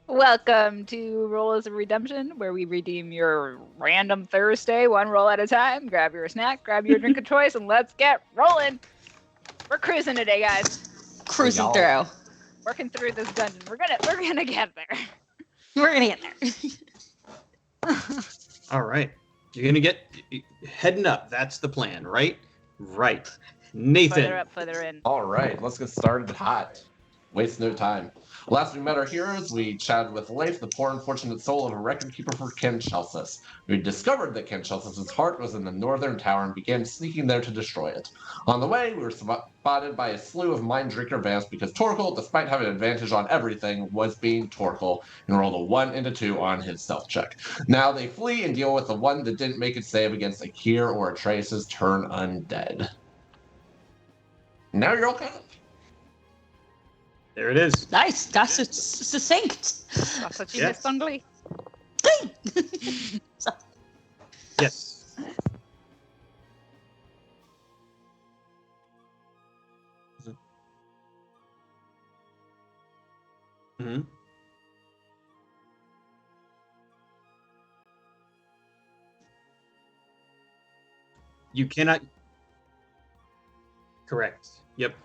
Welcome to Roll of Redemption, where we redeem your random Thursday, one roll at a time. Grab your snack, grab your drink of choice, and let's get rolling. We're cruising today, guys. Cruising through. Working through this dungeon. We're gonna get there. We're gonna get there. All right, you're gonna get heading up. That's the plan, right? Right. Nathan. Further up, further in. All right, let's get started hot. Waste no time. Last we met our heroes, we chatted with Leif, the poor unfortunate soul of a record keeper for Kinshelsas. We discovered that Kinshelsas' heart was in the northern tower and began sneaking there to destroy it. On the way, we were spotted by a slew of Mind Drinker vamps because Torkel, despite having an advantage on everything, was being Torkel and rolled a 1 and a 2 on his stealth check. Now they flee and deal with the one that didn't make it save against Akir or Atreus' turn undead. Now you're all caught up. There it is. Nice. That's succinct. That's what you missed on Glee. Yes. Mm-hmm. You cannot. Correct. Yep.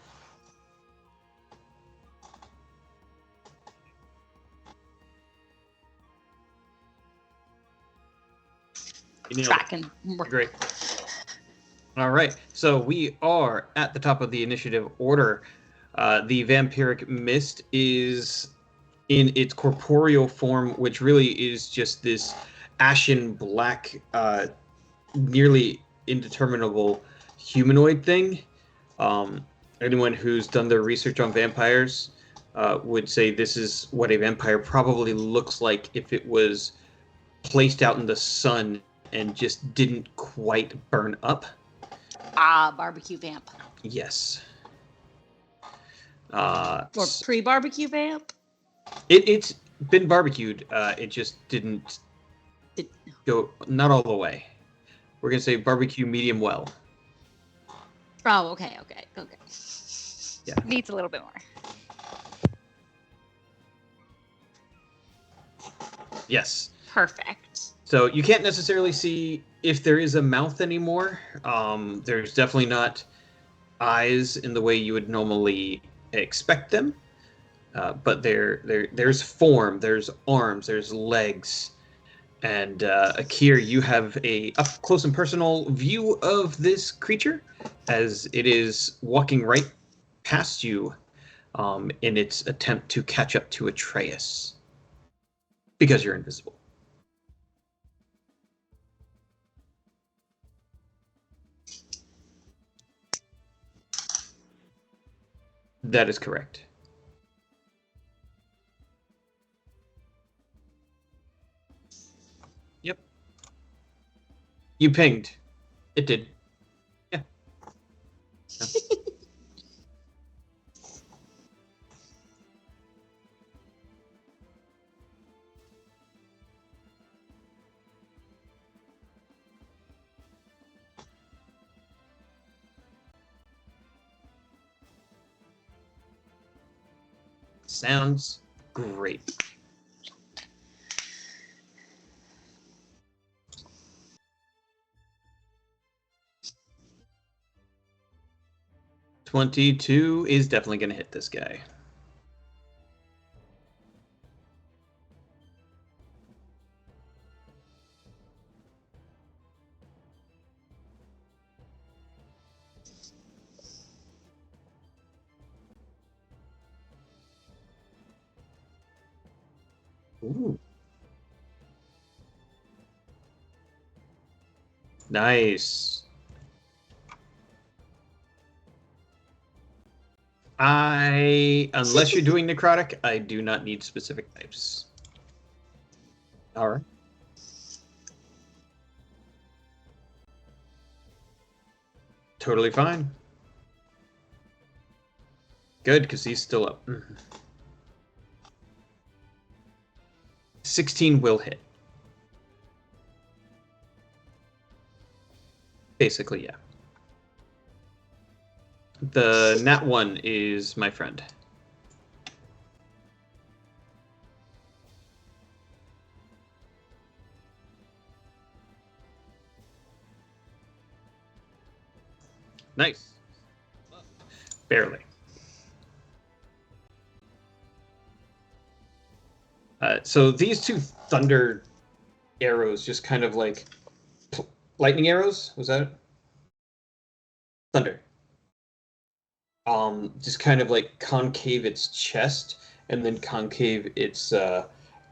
Tracking. Great. All right. So we are at the top of the initiative order. The vampiric mist is in its corporeal form, which really is just this ashen black, nearly indeterminable humanoid thing. Anyone who's done their research on vampires would say this is what a vampire probably looks like if it was placed out in the sun and just didn't quite burn up. Barbecue vamp. Yes. Or pre-barbecue vamp? It's been barbecued. It just didn't go, not all the way. We're going to say barbecue medium well. Oh, okay. Yeah. Needs a little bit more. Yes. Perfect. So you can't necessarily see if there is a mouth anymore. There's definitely not eyes in the way you would normally expect them. But there's form, there's arms, there's legs. And Akir, you have a up close and personal view of this creature as it is walking right past you in its attempt to catch up to Atreus. Because you're invisible. That is correct. Yep. You pinged. It did. Yeah. Sounds great. $22 is definitely going to hit this guy. Ooh. Nice. Unless you're doing necrotic, I do not need specific types. All right. Totally fine. Good, because he's still up. 16 will hit. Basically, yeah. The nat 1 is my friend. Nice. Barely. So these two thunder arrows just kind of like lightning arrows, was that it? Thunder. Just kind of like concave its chest and then concave its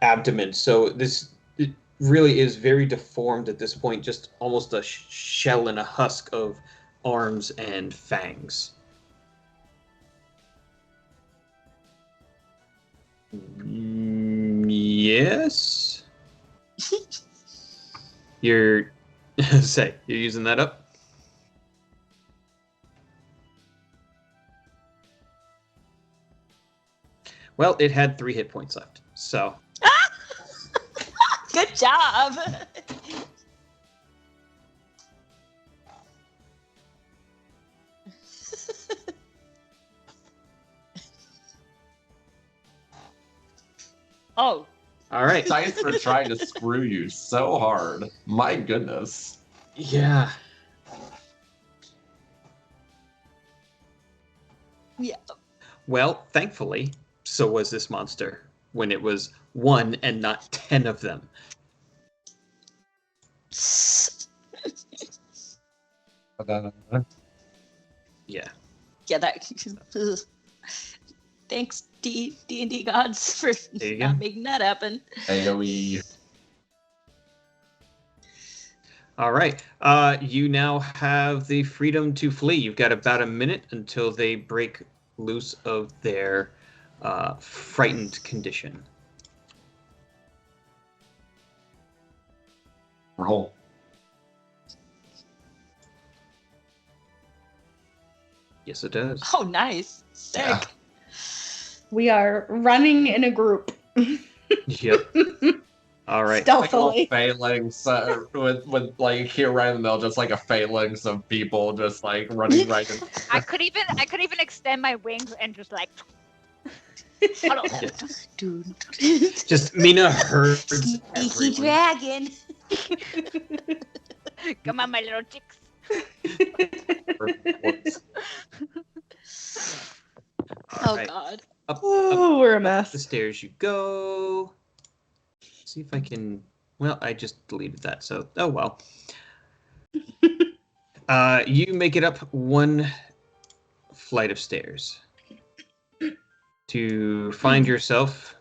abdomen. So it really is very deformed at this point, just almost a shell and a husk of arms and fangs. Yes. You're using that up? Well, it had 3 hit points left, so. Good job. Oh. All right. Dice for trying to screw you so hard. My goodness. Yeah. Yeah. Well, thankfully, so was this monster when it was 1 and not 10 of them. Yeah. Yeah, that. Thanks, D&D gods, for There you not go. making that happen. AoE. All right. You now have the freedom to flee. You've got about a minute until they break loose of their frightened condition. Roll. Yes, it does. Oh, nice. Sick. Yeah. We are running in a group. Yep. All right. Like a little Stealthily. phalanx with like here right in the middle, just like a phalanx of people just like running right in. I could even extend my wings and just like. Hold on. Dude. Just Mina herds Sneaky everyone. dragon. Come on, my little chicks. All Oh, right. God. Up Oh, we're a the mess. stairs you go. See if I can. Well, I just deleted that, so oh well. You make it up 1 flight of stairs to find yourself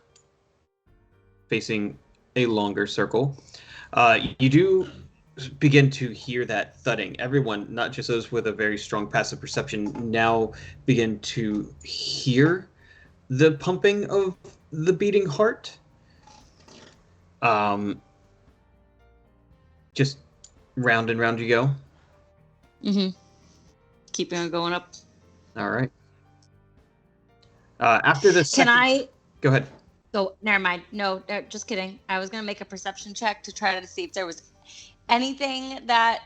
facing a longer circle. You do begin to hear that thudding. Everyone, not just those with a very strong passive perception, now begin to hear the pumping of the beating heart. Just round and round you go. Mm-hmm. Keeping on going up. All right. After this, Can I go ahead? go? Never mind. No, just kidding. I was going to make a perception check to try to see if there was anything that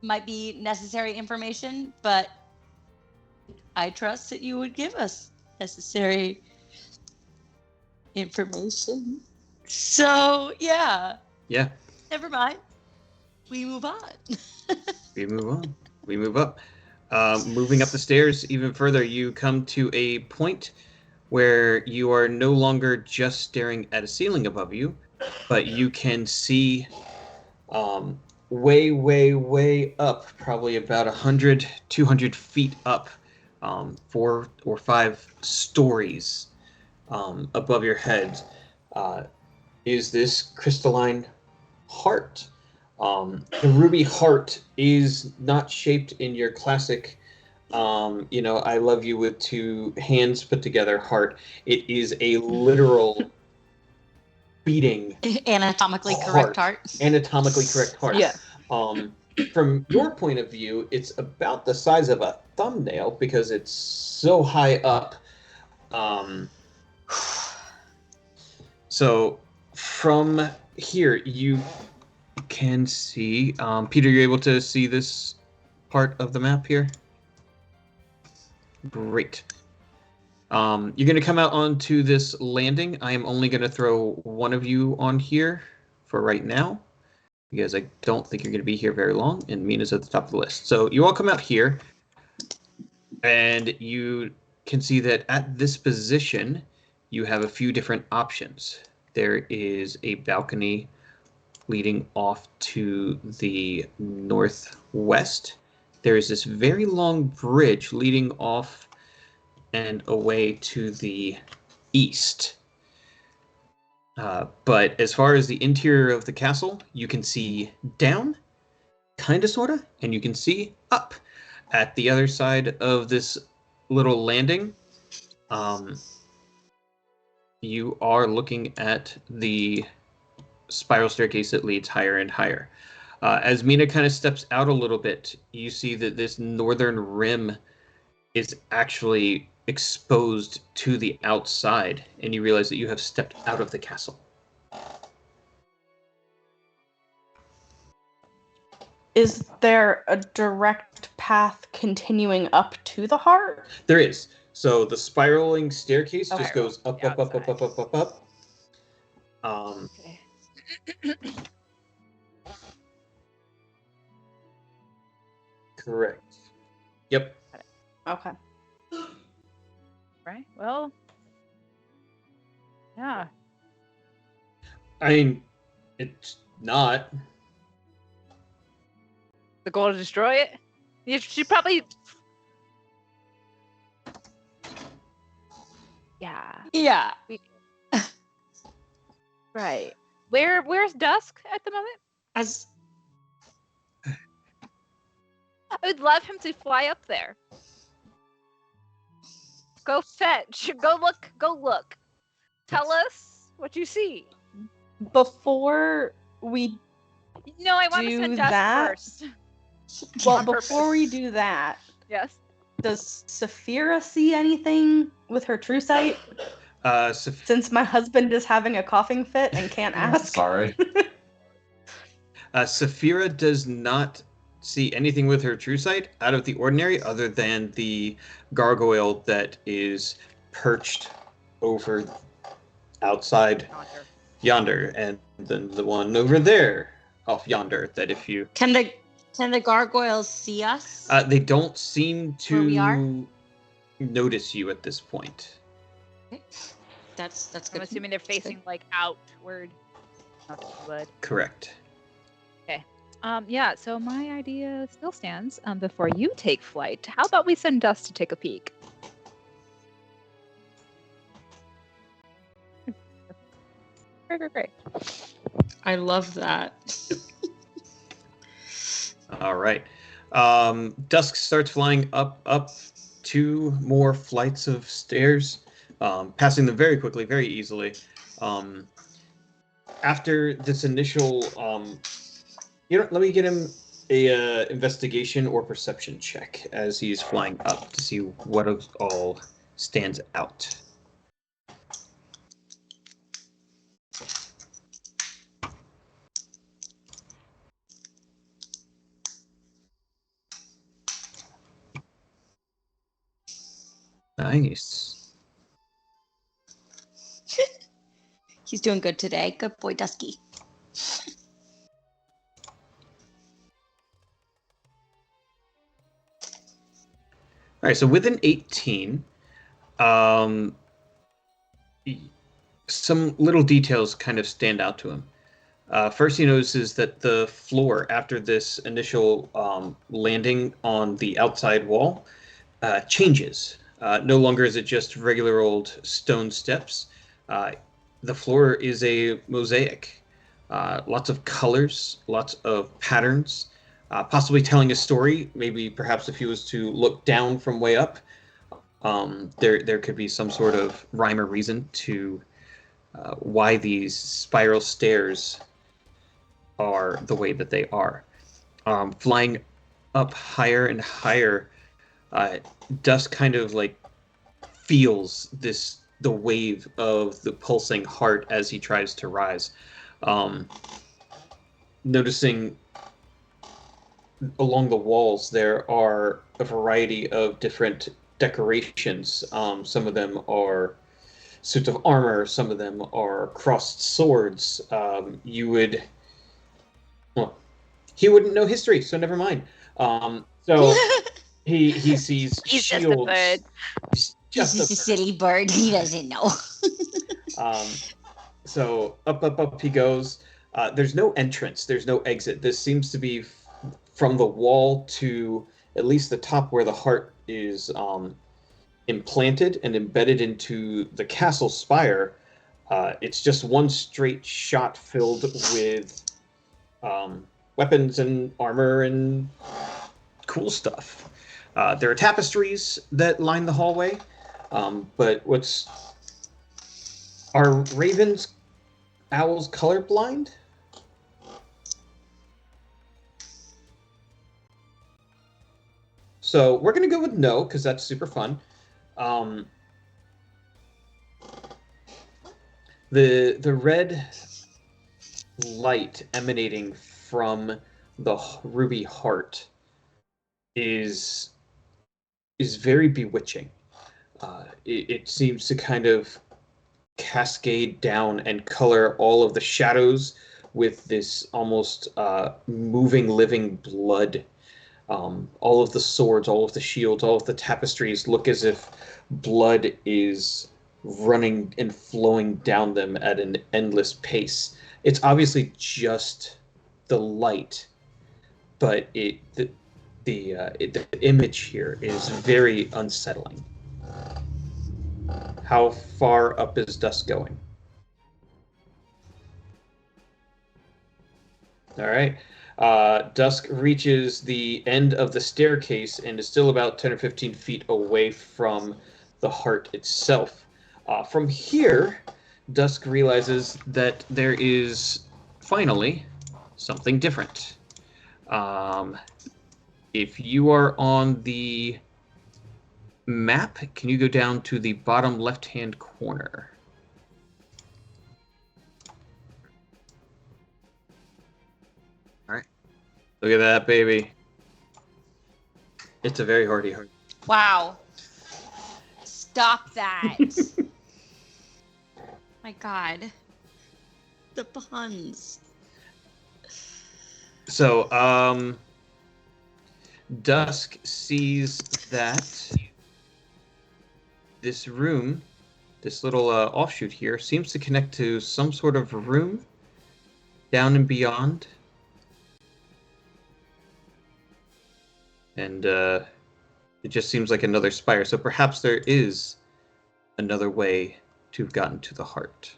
might be necessary information, but I trust that you would give us necessary information. So, yeah. Yeah. Never mind. We move on. We move on. We move up. Moving up the stairs even further, you come to a point where you are no longer just staring at a ceiling above you, but you can see way, way, way up, probably about 100, 200 feet up, 4 or 5 stories above your head, is this crystalline heart. The ruby heart is not shaped in your classic, I love you with 2 hands put together heart. It is a literal beating, Anatomically correct heart. anatomically correct heart. Yeah. From your point of view, it's about the size of a thumbnail because it's so high up. So from here, you can see, Peter, you're able to see this part of the map here? Great. You're going to come out onto this landing. I am only going to throw one of you on here for right now. because I don't think you're going to be here very long, and Mina's at the top of the list. So you all come out here, and you can see that at this position, you have a few different options. There is a balcony leading off to the northwest. There is this very long bridge leading off and away to the east. But as far as the interior of the castle, you can see down, kind of, sort of, and you can see up. At the other side of this little landing, you are looking at the spiral staircase that leads higher and higher. As Mina kind of steps out a little bit, you see that this northern rim is actually exposed to the outside, and you realize that you have stepped out of the castle. Is there a direct path continuing up to the heart? There is. So the spiraling staircase just Okay. goes up, up, up, up, up, up, up, up. Okay. Correct. Yep. Okay. Right. Well. Yeah. I mean, it's not. The goal to destroy it. You should probably. Yeah. Yeah. Right. Where's Dusk at the moment? As I would love him to fly up there. Go fetch. Go look. Go look. Tell us what you see. Before we No, I want to Do send Dusk that? first. well, On before we purpose. do that, Yes. does Saphira see anything with her true sight? Since my husband is having a coughing fit and can't ask. Sorry. Saphira does not see anything with her true sight out of the ordinary, other than the gargoyle that is perched over outside yonder, and then the one over there off yonder. That if you can the gargoyles see us? they don't seem Where we are? to notice you at this point. That's good. I'm assuming they're facing like outward. Not that you would. Correct. Yeah, so my idea still stands. Before you take flight, how about we send Dust to take a peek? Great. I love that. All right. Dusk starts flying up 2 more flights of stairs, passing them very quickly, very easily. After this initial, let me get him a investigation or perception check as he's flying up to see what all stands out. Nice. He's doing good today. Good boy, Dusky. All right, so with an 18, some little details kind of stand out to him. First, he notices that the floor, after this initial landing on the outside wall, changes. No longer is it just regular old stone steps. The floor is a mosaic. Lots of colors, lots of patterns, possibly telling a story. Maybe perhaps if he was to look down from way up, there could be some sort of rhyme or reason to why these spiral stairs are the way that they are. Flying up higher and higher, Dusk kind of like feels the wave of the pulsing heart as he tries to rise. Noticing along the walls there are a variety of different decorations. Some of them are suits of armor, some of them are crossed swords. You would Well, he wouldn't know history, so never mind. So he sees He's just a shields. bird. He's just a silly bird. He doesn't know. So up he goes. There's no entrance. There's no exit. This seems to be from the wall to at least the top where the heart is implanted and embedded into the castle spire. It's just one straight shot filled with weapons and armor and cool stuff. There are tapestries that line the hallway, but are ravens, owls colorblind? So we're gonna go with no, because that's super fun. The red light emanating from the ruby heart is very bewitching. It seems to kind of cascade down and color all of the shadows with this almost moving, living blood. All of the swords, all of the shields, all of the tapestries look as if blood is running and flowing down them at an endless pace. It's obviously just the light, but the image here is very unsettling. How far up is Dusk going? All right. Dusk reaches the end of the staircase and is still about 10 or 15 feet away from the heart itself. From here, Dusk realizes that there is finally something different. If you are on the map, can you go down to the bottom left-hand corner? All right. Look at that, baby. It's a very hardy heart. Wow. Stop that. My God. The puns. So, Dusk sees that this room, this little offshoot here, seems to connect to some sort of room down and beyond. And it just seems like another spire. So perhaps there is another way to have gotten to the heart.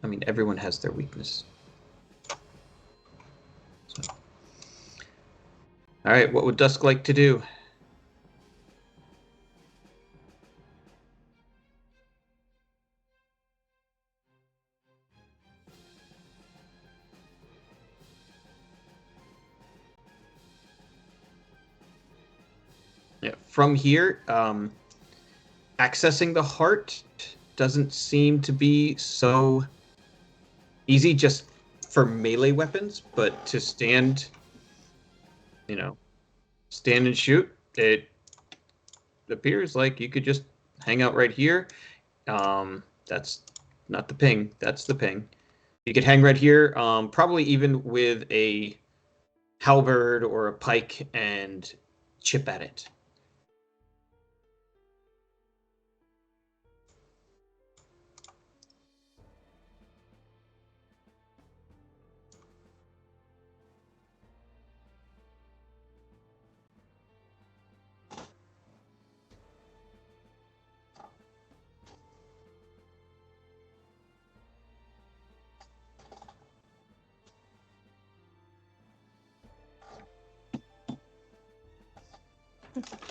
I mean, everyone has their weakness. So. All right, what would Dusk like to do? Yeah, from here, accessing the heart doesn't seem to be so easy just for melee weapons, but to stand and shoot, it appears like you could just hang out right here. That's not the ping, that's the ping. You could hang right here, probably even with a halberd or a pike and chip at it.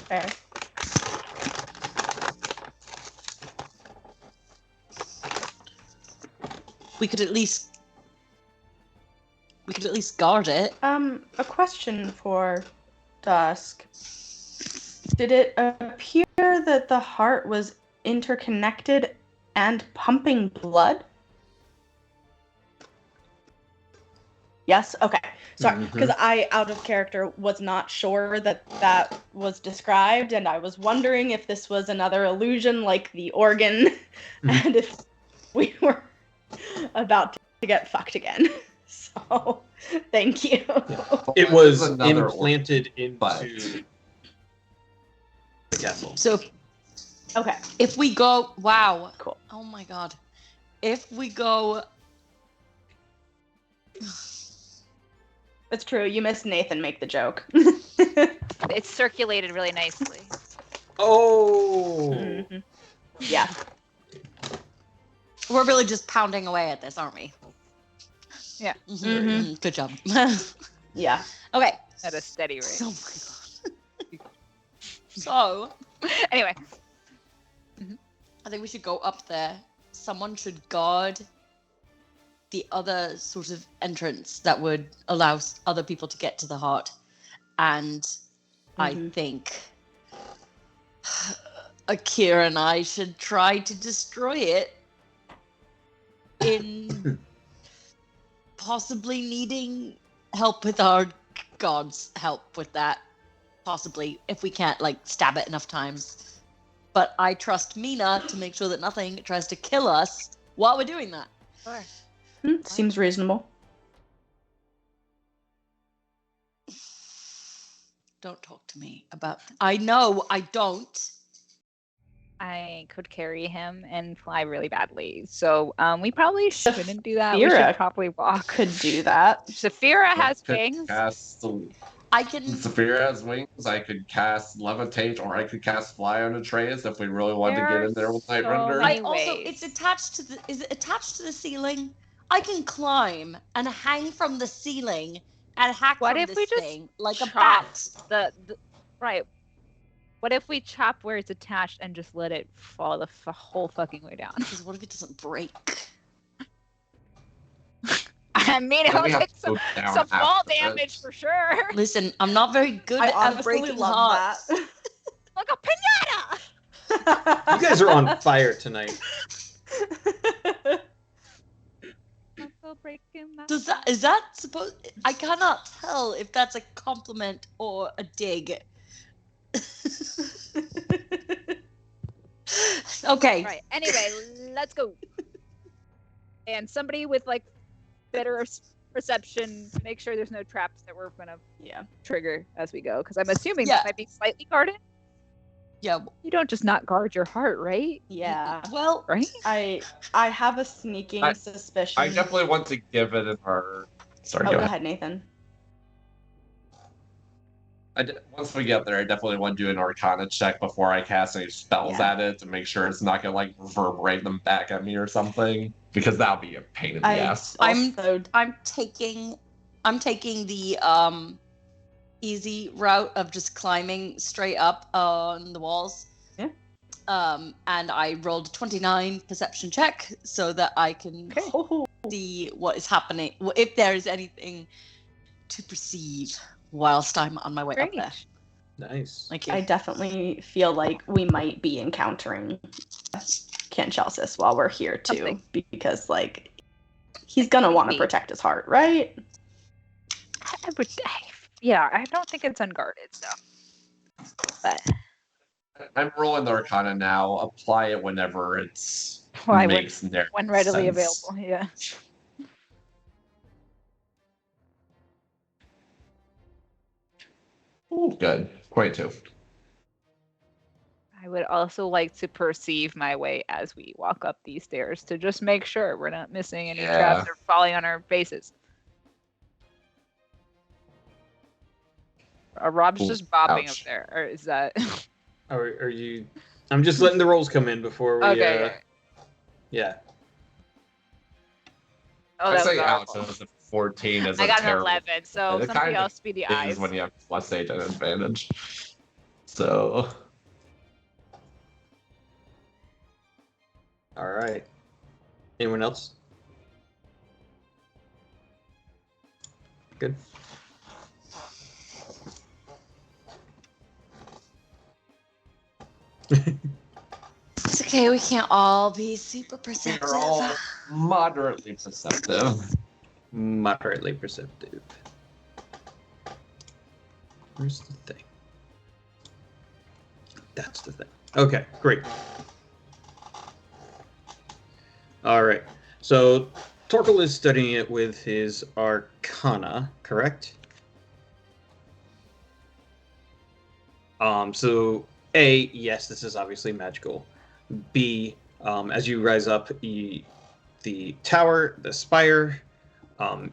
Fair. We could at least guard it. A question for Dusk. Did it appear that the heart was interconnected and pumping blood? Yes? Okay. Sorry, because I, out of character, was not sure that was described, and I was wondering if this was another illusion like the organ, and if we were about to get fucked again. So, thank you. It was implanted into the castle. So, Okay. if we go, wow. Cool. Oh my god. If we go... It's true. You missed Nathan make the joke. It's circulated really nicely. Oh. Mm-hmm. Yeah. We're really just pounding away at this, aren't we? Yeah. Mm-hmm. Good job. Yeah. Okay. At a steady rate. Oh my god. So, Anyway. I think we should go up there. Someone should guard the other sort of entrance that would allow other people to get to the heart. And I think Akira and I should try to destroy it in possibly needing help with our god's help with that. Possibly, if we can't, like, stab it enough times. But I trust Mina to make sure that nothing tries to kill us while we're doing that. Sure. Seems reasonable. Don't talk to me about... I know, I don't. I could carry him and fly really badly. So we probably shouldn't do that. We Saphira should probably walk. Could do that. Saphira has wings. I can... Saphira has wings. I could cast Levitate, or I could cast Fly on Atreus if we really wanted to get in there with Night Render. many Also, ways. it's attached to the... Is it attached to the ceiling? I can climb and hang from the ceiling and hack What from if this we just thing like a chop bat. the right? What if we chop where it's attached and just let it fall the whole fucking way down? Because what if it doesn't break? I mean, Then it'll we have take to go down some fall after it. damage for sure. Listen, I'm not very good I at honestly breaking love hearts. that. Like a pinata. You guys are on fire tonight. Is that supposed? I cannot tell if that's a compliment or a dig. Okay. Right. Anyway, let's go. And somebody with like better perception, make sure there's no traps that we're gonna trigger as we go. Because I'm assuming that might be slightly guarded. Yeah. You don't just not guard your heart, right? Yeah. Well, Right? I have a sneaking suspicion. I definitely want to give it in her. Sorry, go ahead, Nathan. Once we get there, I definitely want to do an Arcana check before I cast any spells at it to make sure it's not gonna like reverberate them back at me or something. Because that'll be a pain in the ass. I'm taking the easy route of just climbing straight up on the walls. Yeah. And I rolled a 29 perception check so that I can see what is happening, if there is anything to perceive whilst I'm on my way up there. Nice. Thank you. I definitely feel like we might be encountering Canchelsis while we're here too, because like he's gonna want to protect his heart, right? I don't think it's unguarded, so. But I'm rolling the Arcana now. Apply it whenever it's when sense. readily available. Yeah. Ooh, good. 22. I would also like to perceive my way as we walk up these stairs to just make sure we're not missing any traps or falling on our faces. Rob's just bobbing up there, or is that? Are you? I'm just letting the rolls come in before we. Okay. Yeah. Oh, I say ouch. It was a 14 as I a got terrible. an 11, so It somebody kind else of be the is eyes. when you have plus 8 at advantage. So. All right. Anyone else? Good. It's okay, we can't all be super perceptive. We're all moderately perceptive. moderately perceptive. Where's the thing? That's the thing. Okay, great. All right. So Torkel is studying it with his Arcana, correct? So A, yes, this is obviously magical. B, as you rise up the tower, the spire,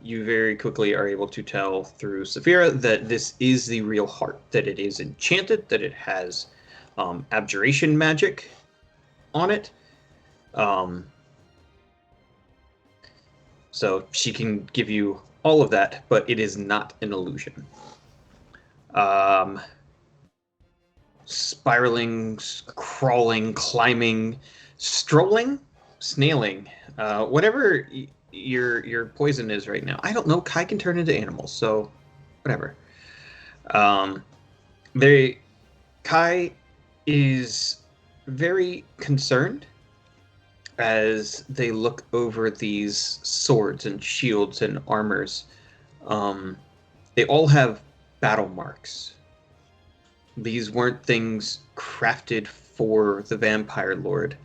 you very quickly are able to tell through Saphira that this is the real heart, that it is enchanted, that it has abjuration magic on it. So she can give you all of that, but it is not an illusion. Spiraling, crawling, climbing, strolling, snailing, whatever your poison is right now. I don't know. Kai can turn into animals, so whatever. Kai is very concerned as they look over these swords and shields and armors. They all have battle marks. These weren't things crafted for the Vampire Lord.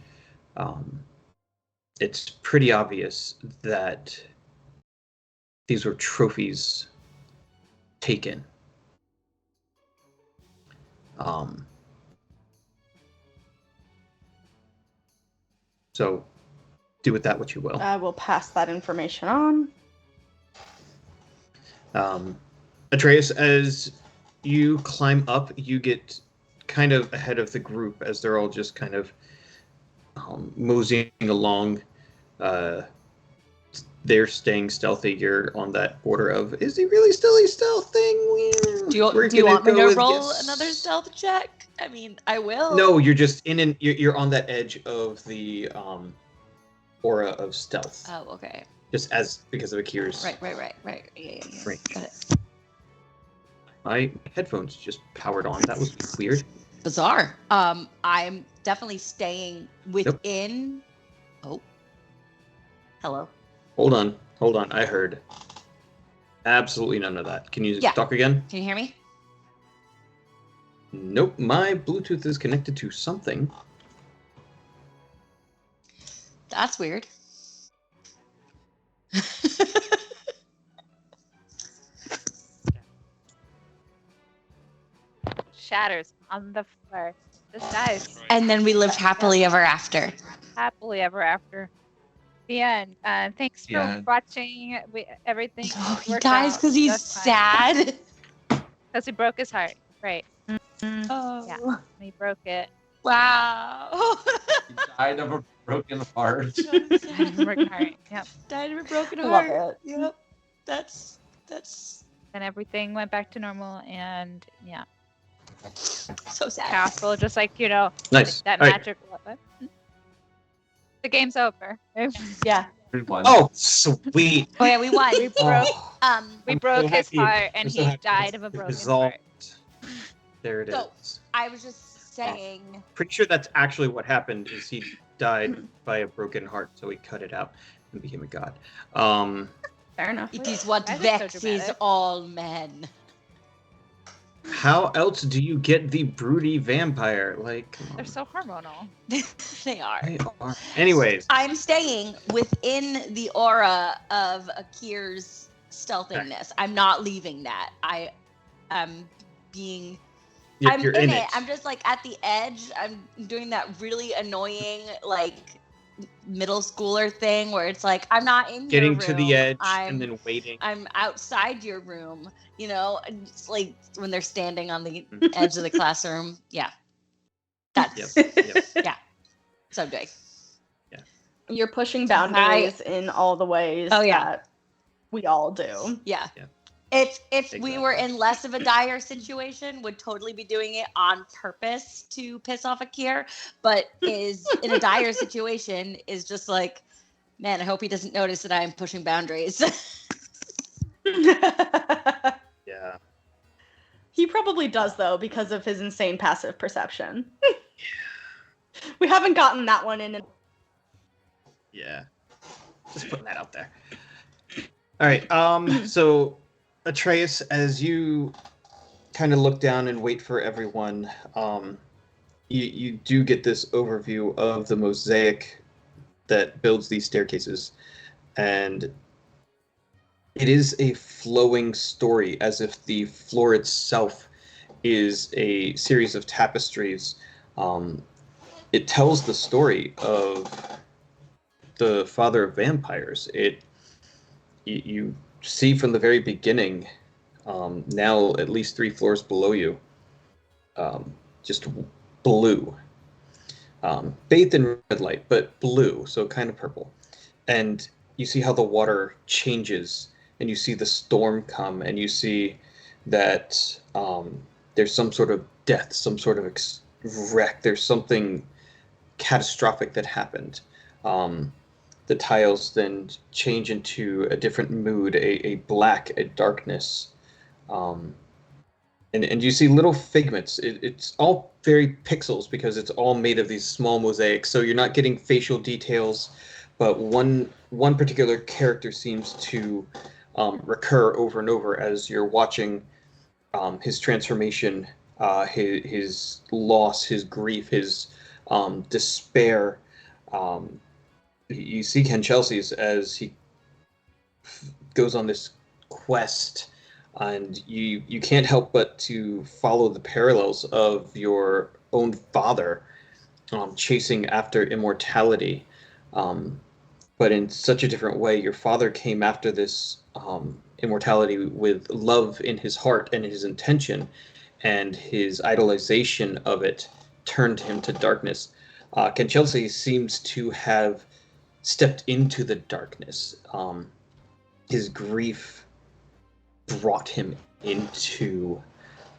It's pretty obvious that these were trophies taken. So do with that what you will. I will pass that information on. Atreus, as you climb up, you get kind of ahead of the group as they're all just kind of moseying along. They're staying stealthy. You're on that order of, is he really still a stealth thing? Do you want me to roll another stealth check? I mean, I will. No, you're just you're on that edge of the aura of stealth. Oh, okay. Just because of Akir's. Right. Yeah. Range. Got it. My headphones just powered on. That was weird. Bizarre. I'm definitely staying within. Yep. Oh. Hello. Hold on. I heard absolutely none of that. Can you talk again? Can you hear me? Nope. My Bluetooth is connected to something. That's weird. Shatters on the floor. This dies. And then we lived happily ever after. Happily ever after. The end. Thanks for watching everything. Oh, he dies because he's sad. Because he broke his heart. Right. Oh. Yeah. He broke it. Wow. He died of a broken heart. Died of a broken heart. Yep. Died of a broken heart. Love it. Yep. That's. And everything went back to normal, and yeah. So sad. Castle, just like Nice. that All magic. What? The game's over. Yeah. Oh, sweet. Oh yeah, we won. We broke. We broke his happy. heart, and I'm so he happy died it's of a broken resolved. heart. There it So- is. I was just saying. Pretty sure that's actually what happened. Is he died by a broken heart, so he cut it out and became a god. Fair enough. It is what Why is it so vexes dramatic? all men. How else do you get the broody vampire? Like, come on. They're so hormonal. They are. They are. Anyways, I'm staying within the aura of Akir's stealthiness. I'm not leaving that. I am being. I'm you're in in it. it. I'm just like at the edge. I'm doing that really annoying like middle schooler thing where it's like I'm not in Getting your room. to the edge I'm, and then waiting. I'm outside your room. It's like when they're standing on the Mhm. edge of the classroom. Yeah, that's Yep. what I'm doing. You're pushing boundaries in all the ways that we all do. Yeah. Yeah. If we were in less of a dire situation, would totally be doing it on purpose to piss off Akir, but is in a dire situation is just like, man, I hope he doesn't notice that I'm pushing boundaries. Yeah. He probably does though because of his insane passive perception. We haven't gotten that one in. Yeah. Just putting that out there. All right. So Atreus, as you kind of look down and wait for everyone, you do get this overview of the mosaic that builds these staircases, and it is a flowing story, as if the floor itself is a series of tapestries. It tells the story of the father of vampires. You see from the very beginning, now at least 3 floors below you, just blue, bathed in red light, but blue, so kind of purple. And you see how the water changes, and you see the storm come, and you see that there's some sort of death, some sort of wreck. There's something catastrophic that happened. The tiles then change into a different mood, a black, a darkness. And you see little figments. It's all very pixels because it's all made of these small mosaics. So you're not getting facial details, but one particular character seems to recur over and over as you're watching his transformation, his loss, his grief, his despair. You see Ken Chelsea's as he goes on this quest, and you can't help but to follow the parallels of your own father chasing after immortality, but in such a different way. Your father came after this immortality with love in his heart and his intention, and his idolization of it turned him to darkness. Ken Chelsea seems to have stepped into the darkness. His grief brought him into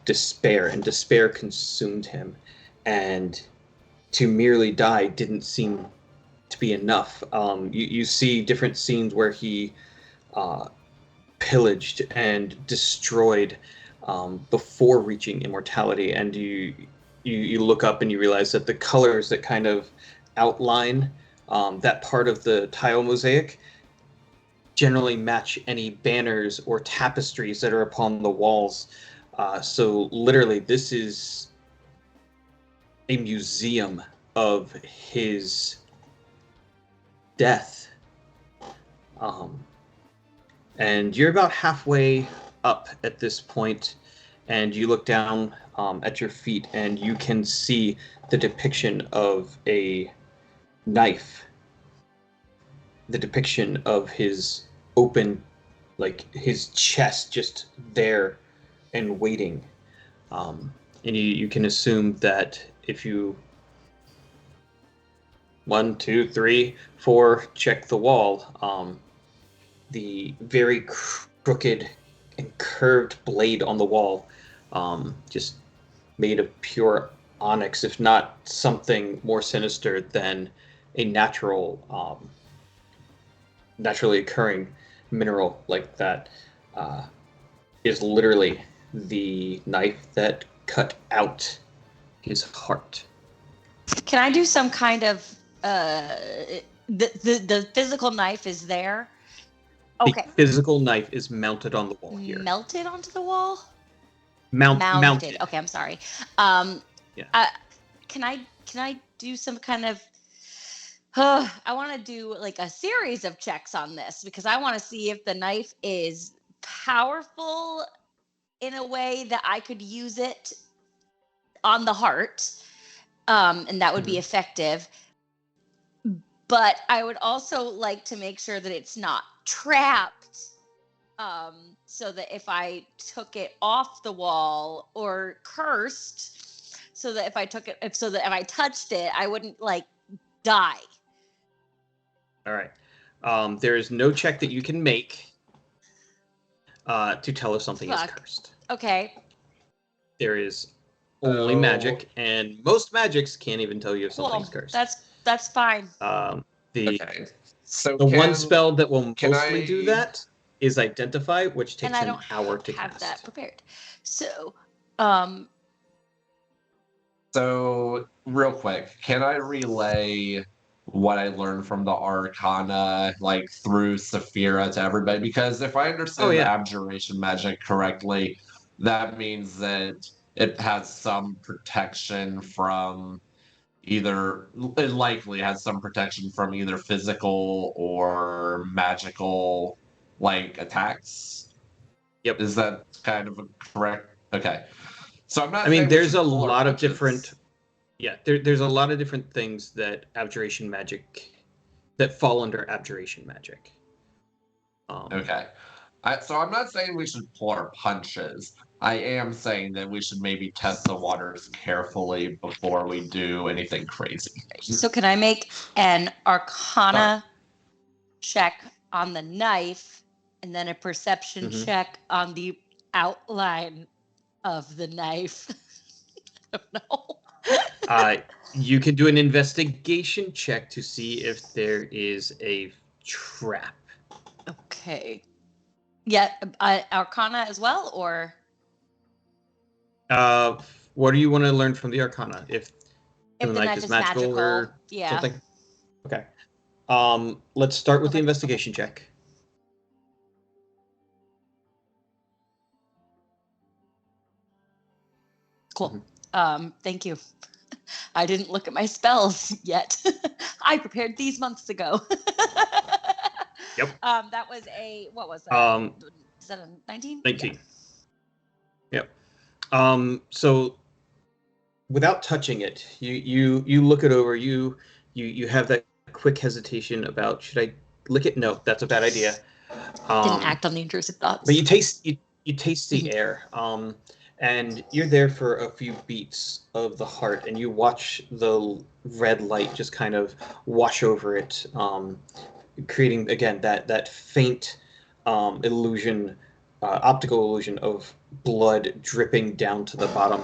despair, and despair consumed him. And to merely die didn't seem to be enough. You see different scenes where he pillaged and destroyed before reaching immortality, and you look up and you realize that the colors that kind of outline that part of the tile mosaic generally match any banners or tapestries that are upon the walls. So literally, this is a museum of his death. And you're about halfway up at this point, and you look down at your feet, and you can see the depiction of a knife, the depiction of his open, like his chest just there and waiting. And you can assume that if you 1, 2, 3, 4 check the wall, the very crooked and curved blade on the wall, just made of pure onyx, if not something more sinister than a naturally occurring mineral like that, is literally the knife that cut out his heart. Can I do some kind of the physical knife is there? Okay. The physical knife is mounted on the wall here. Melted onto the wall? Mounted. Okay, I'm sorry. Yeah. Can I do some kind of I want to do like a series of checks on this because I want to see if the knife is powerful in a way that I could use it on the heart, and that would be effective. But I would also like to make sure that it's not trapped, so that if I took it off the wall, or cursed, so that if I touched it, I wouldn't like die. All right. There is no check that you can make to tell if something is cursed. Okay. There is only magic, and most magics can't even tell you if something's cursed. That's fine. So one spell that will mostly do that is Identify, which takes an hour to cast. Have that prepared. So, So real quick, can I relay what I learned from the Arcana, like through Saphira to everybody. Because if I understand the abjuration magic correctly, that means that it has some protection from it likely has some protection from either physical or magical like attacks. Yep. Is that kind of correct? Okay. So I'm not. I mean, there's a lot of different. Yeah, there's a lot of different things that abjuration magic that fall under abjuration magic. Okay. So I'm not saying we should pull our punches. I am saying that we should maybe test the waters carefully before we do anything crazy. So can I make an Arcana check on the knife and then a perception check on the outline of the knife? I don't know. You can do an investigation check to see if there is a trap. Okay. Yeah, Arcana as well, or? What do you want to learn from the Arcana? If the knife is magical or something? Okay. Let's start with the investigation check. Cool. Thank you. I didn't look at my spells yet. I prepared these months ago. Yep. That was what was that? Is that a 19? 19. Yeah. Yep. So without touching it, you look it over, you have that quick hesitation about, should I lick it? No, that's a bad idea. Didn't act on the intrusive thoughts. But you taste the air. And you're there for a few beats of the heart, and you watch the red light just kind of wash over it, creating, again, that faint illusion, optical illusion of blood dripping down to the bottom.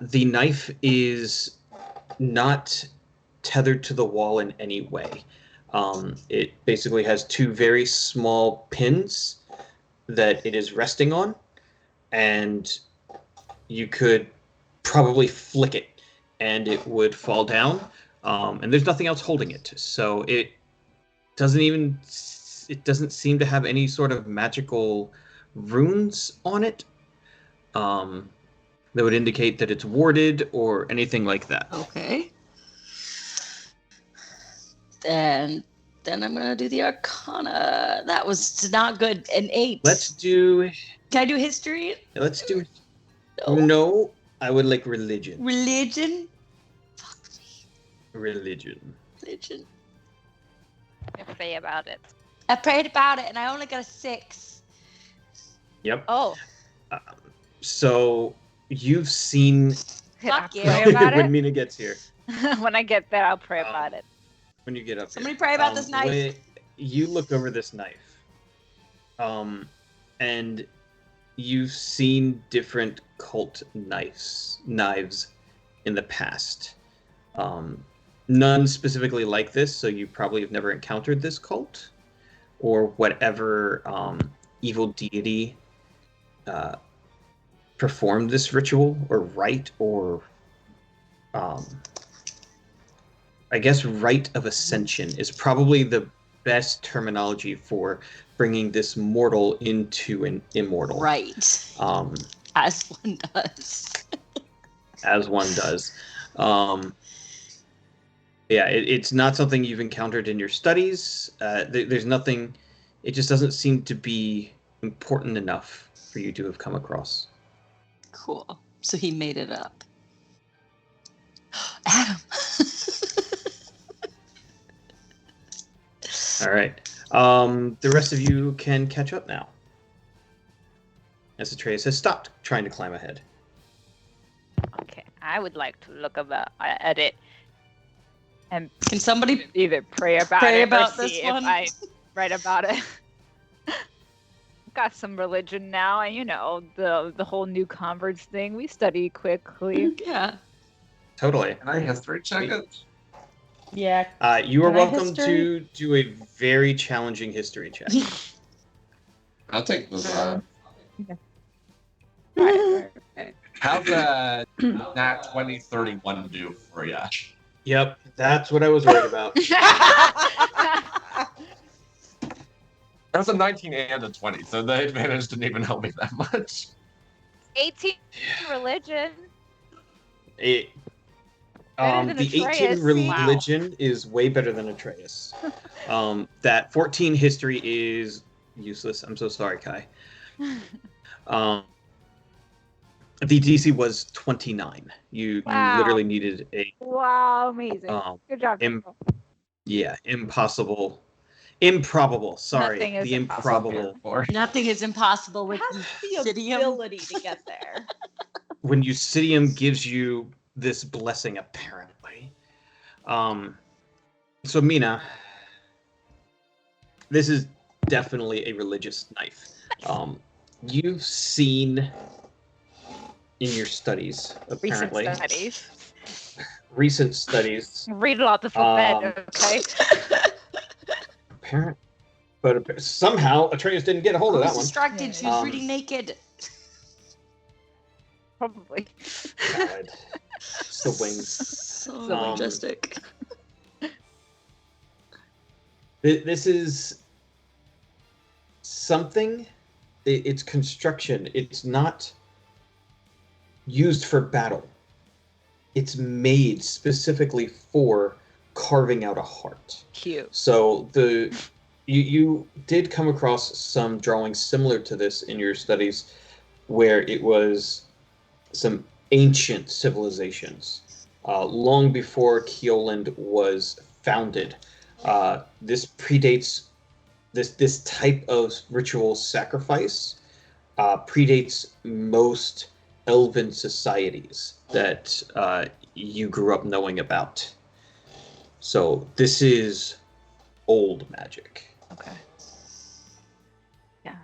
The knife is not tethered to the wall in any way. It basically has two very small pins that it is resting on, and you could probably flick it and it would fall down, and there's nothing else holding it, so it doesn't seem to have any sort of magical runes on it that would indicate that it's warded or anything like that. Okay. Then I'm gonna do the Arcana. That was not good. An 8. Can I do history? Let's do it. No, I would like religion. Religion? Fuck me. Religion. I pray about it. I prayed about it and I only got a 6. Yep. Oh. So you've seen. Fuck you. When Mina gets here. When I get there, I'll pray about it. When you get up Somebody here. pray about this knife. You look over this knife. And you've seen different cult knives in the past. None specifically like this, so you probably have never encountered this cult or whatever evil deity performed this ritual or rite, or I guess rite of ascension is probably the best terminology for bringing this mortal into an immortal. Right. As one does. As one does. Yeah, it's not something you've encountered in your studies. There's nothing. It just doesn't seem to be important enough for you to have come across. Cool. So he made it up. Adam. All right. The rest of you can catch up now, as Atreus has stopped trying to climb ahead. Okay, I would like to look at it, and can somebody either pray about or see if I write about it. Got some religion now, and the whole new converts thing. We study quickly. Yeah. Totally. Can I history check it? Yeah. You are welcome to do a very challenging history check. I'll take this. Okay. How's that Nat 2031 do for you? Yep, that's what I was worried about. That's a 19 and a 20, so the advantage didn't even help me that much. 18 religion. The Better than 18 Atreus, see? religion is way better than Atreus. That 14 history is useless. I'm so sorry, Kai. The DC was 29. You literally needed a amazing. Good job. Improbable. Sorry, Nothing is the improbable. Nothing is impossible with Has the Obsidian. ability to get there. When Obsidian gives you this blessing, apparently. So Mina, this is definitely a religious knife. You've seen in your studies, apparently. Recent studies. Read a lot before bed, okay? But somehow Atreus didn't get a hold of that one. Distracted. She was reading naked. Probably. God. It's the wings. So majestic. This is something. It's construction. It's not used for battle. It's made specifically for carving out a heart. Cute. So you did come across some drawings similar to this in your studies, where it was some ancient civilizations, long before Keoland was founded. This predates this type of ritual sacrifice predates most elven societies that you grew up knowing about. So this is old magic. Okay. Yeah.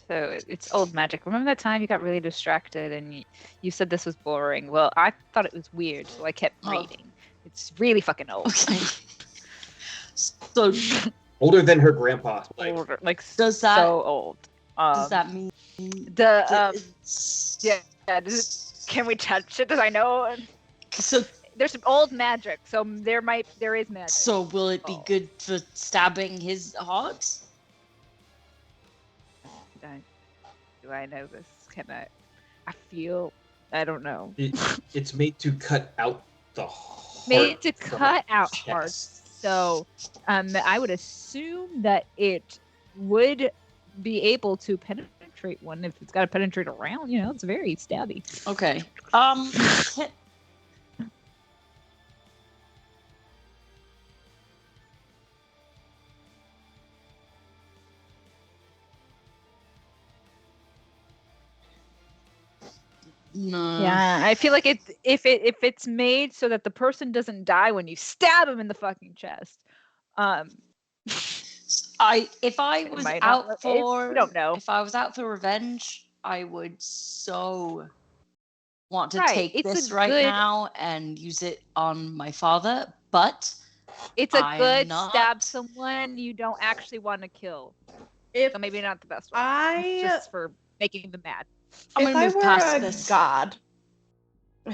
So it's old magic. Remember that time you got really distracted and you said this was boring? Well, I thought it was weird, so I kept reading. It's really fucking old. Okay. So older than her grandpa. Older, like does that, so old. Does that mean can we touch it? Does I know? So there's some old magic, so there is magic. So will it be good for stabbing his heart? Do I know this? I feel. I don't know. It's made to cut out the heart. Made to cut out hearts. So, I would assume that it would be able to penetrate one if it's got to penetrate around. You know, it's very stabby. Okay. No. Yeah, I feel like if it's made so that the person doesn't die when you stab him in the fucking chest. If I was out for, we don't know. If I was out for revenge, I would so want to take this now and use it on my father. But it's a good stab someone you don't actually want to kill. So maybe not the best one. Just for making them mad. If I were a god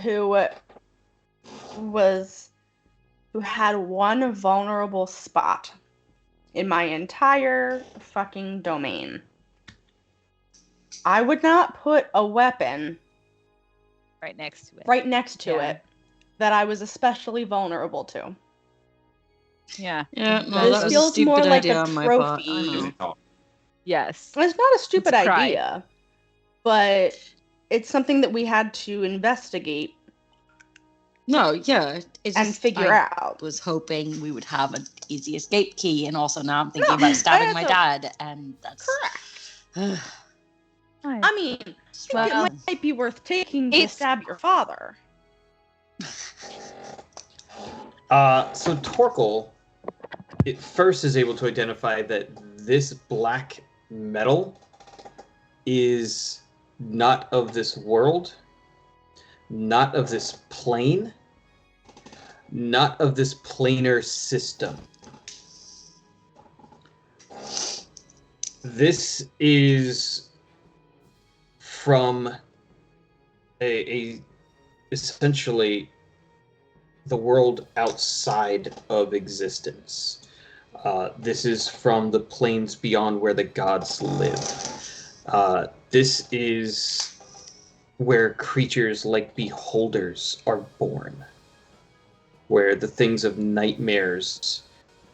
who had one vulnerable spot in my entire fucking domain, I would not put a weapon right next to it that I was especially vulnerable to. Yeah. No, this feels more like a trophy. Yes. It's not a stupid idea, but it's something that we had to investigate. No, yeah. And figure out. I was hoping we would have an easy escape key, and also now I'm thinking about stabbing my dad, and that's... Correct. I mean, it might be worth taking to stab your father. So Torkel, it first is able to identify that this black metal is not of this world, not of this plane, not of this planar system. This is from a essentially the world outside of existence. This is from the planes beyond where the gods live. This is where creatures like beholders are born, where the things of nightmares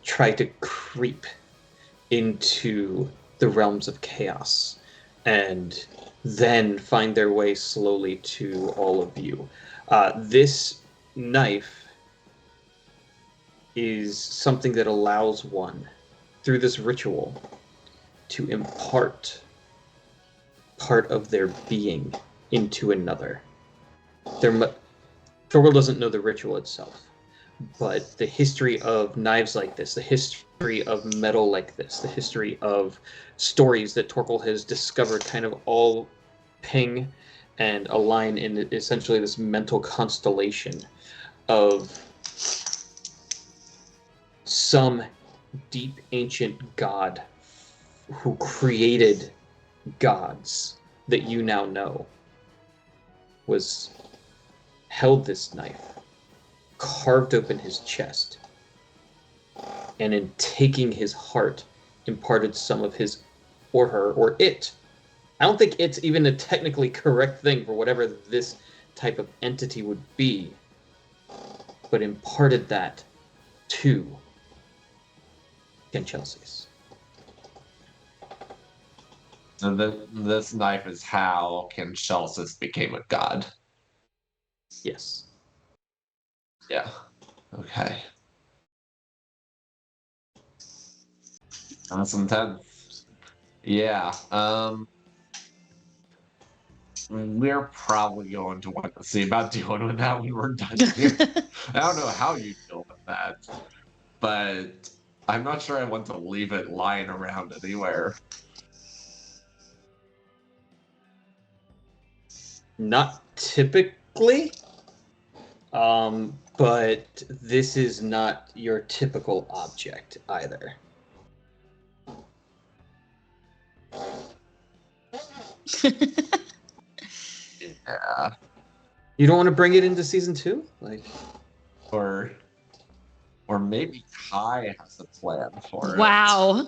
try to creep into the realms of chaos and then find their way slowly to all of you. This knife is something that allows one, through this ritual, to impart part of their being into another. Thorgal doesn't know the ritual itself, but the history of knives like this, the history of metal like this, the history of stories that Torkel has discovered kind of all ping and align in essentially this mental constellation of some deep ancient god who created gods that you now know was held this knife, carved open his chest, and in taking his heart imparted some of his or her or it. I don't think it's even a technically correct thing for whatever this type of entity would be, but imparted that to Kenchelsea. And this knife is how Kenchelsea became a god. Yes. Yeah. Okay. That's intense. Yeah. We're probably going to want to see about dealing with that when we're done here. I don't know how you deal with that, but I'm not sure I want to leave it lying around anywhere. Not typically, but this is not your typical object either. Yeah. You don't want to bring it into season 2? Or maybe Kai has a plan for it. Wow.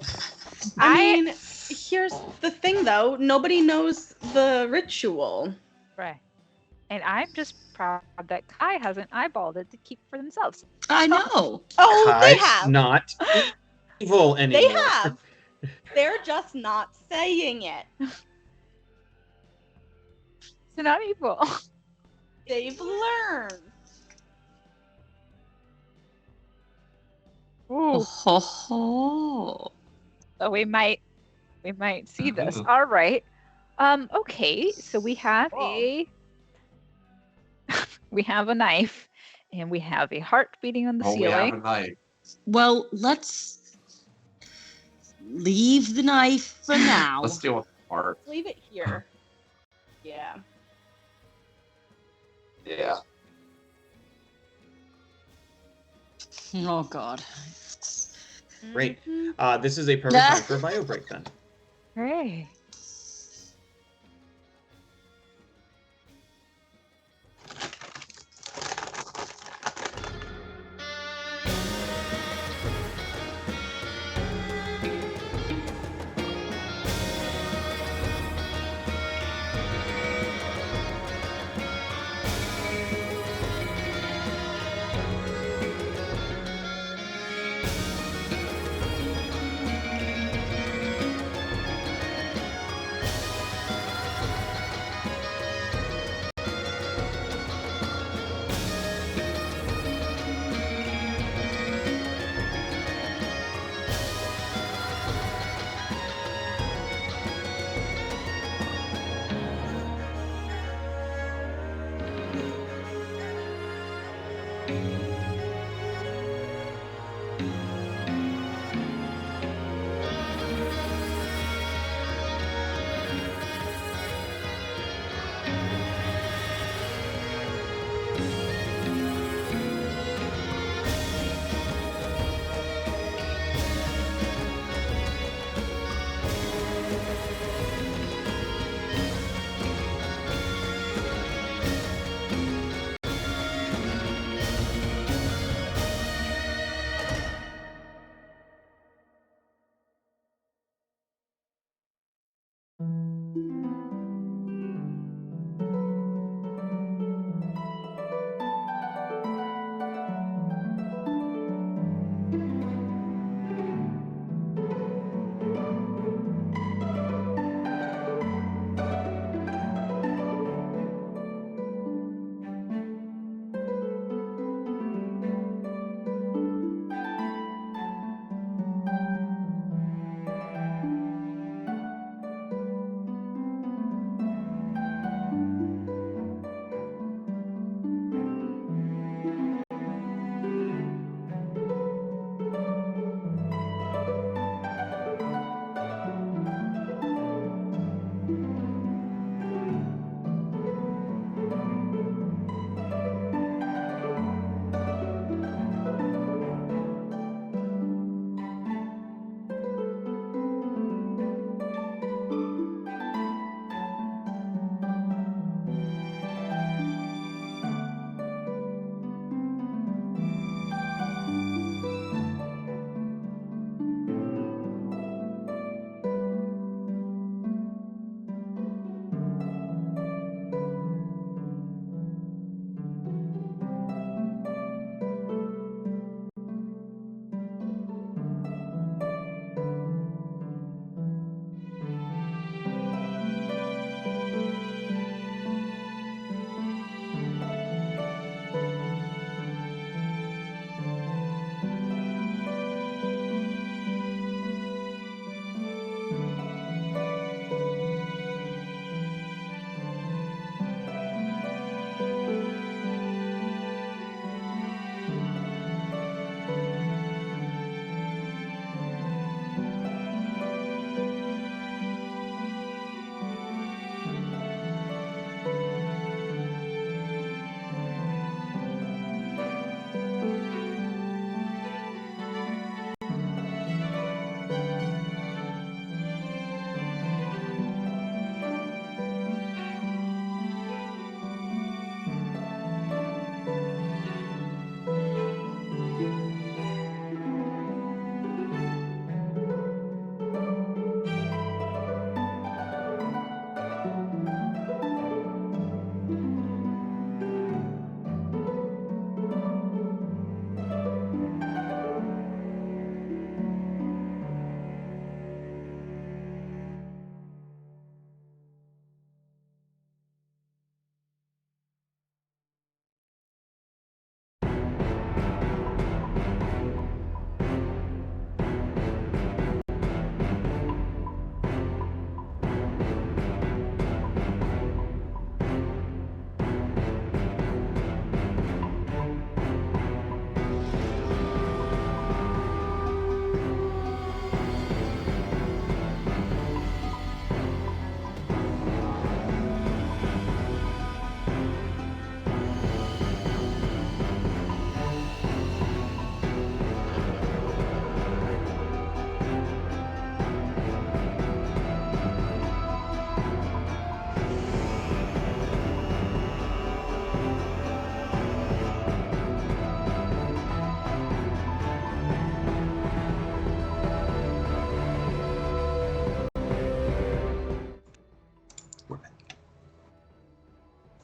I mean, here's the thing though, nobody knows the ritual. Right. And I'm just proud that Kai hasn't eyeballed it to keep for themselves. I know. Oh, Kai's they have. not evil anymore. They have. They're just not saying it. It's not evil. They've learned. Ooh. Ho ho. So we might see this. All right. Okay, so we have a knife, and we have a heart beating on the We have ceiling. a knife. Well, let's leave the knife for now. Let's deal with the heart. Leave it here. Yeah. Yeah. Oh God. Great. Mhm. This is a perfect time for a bio break then. Hooray.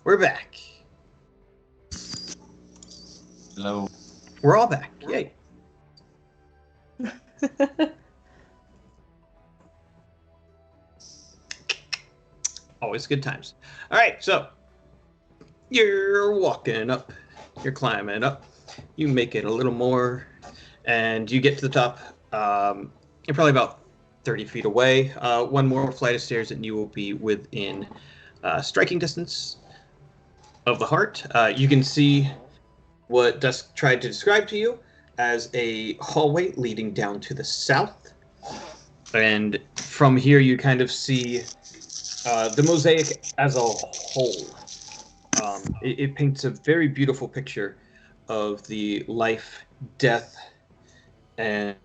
We're back. Hello. We're all back. Yay. Always good times. All right, so you're walking up, you're climbing up, you make it a little more, and you get to the top. You're probably about 30 feet away. One more flight of stairs, and you will be within striking distance of the heart. You can see what Dusk tried to describe to you as a hallway leading down to the south. And from here, you kind of see the mosaic as a whole. It paints a very beautiful picture of the life, death, and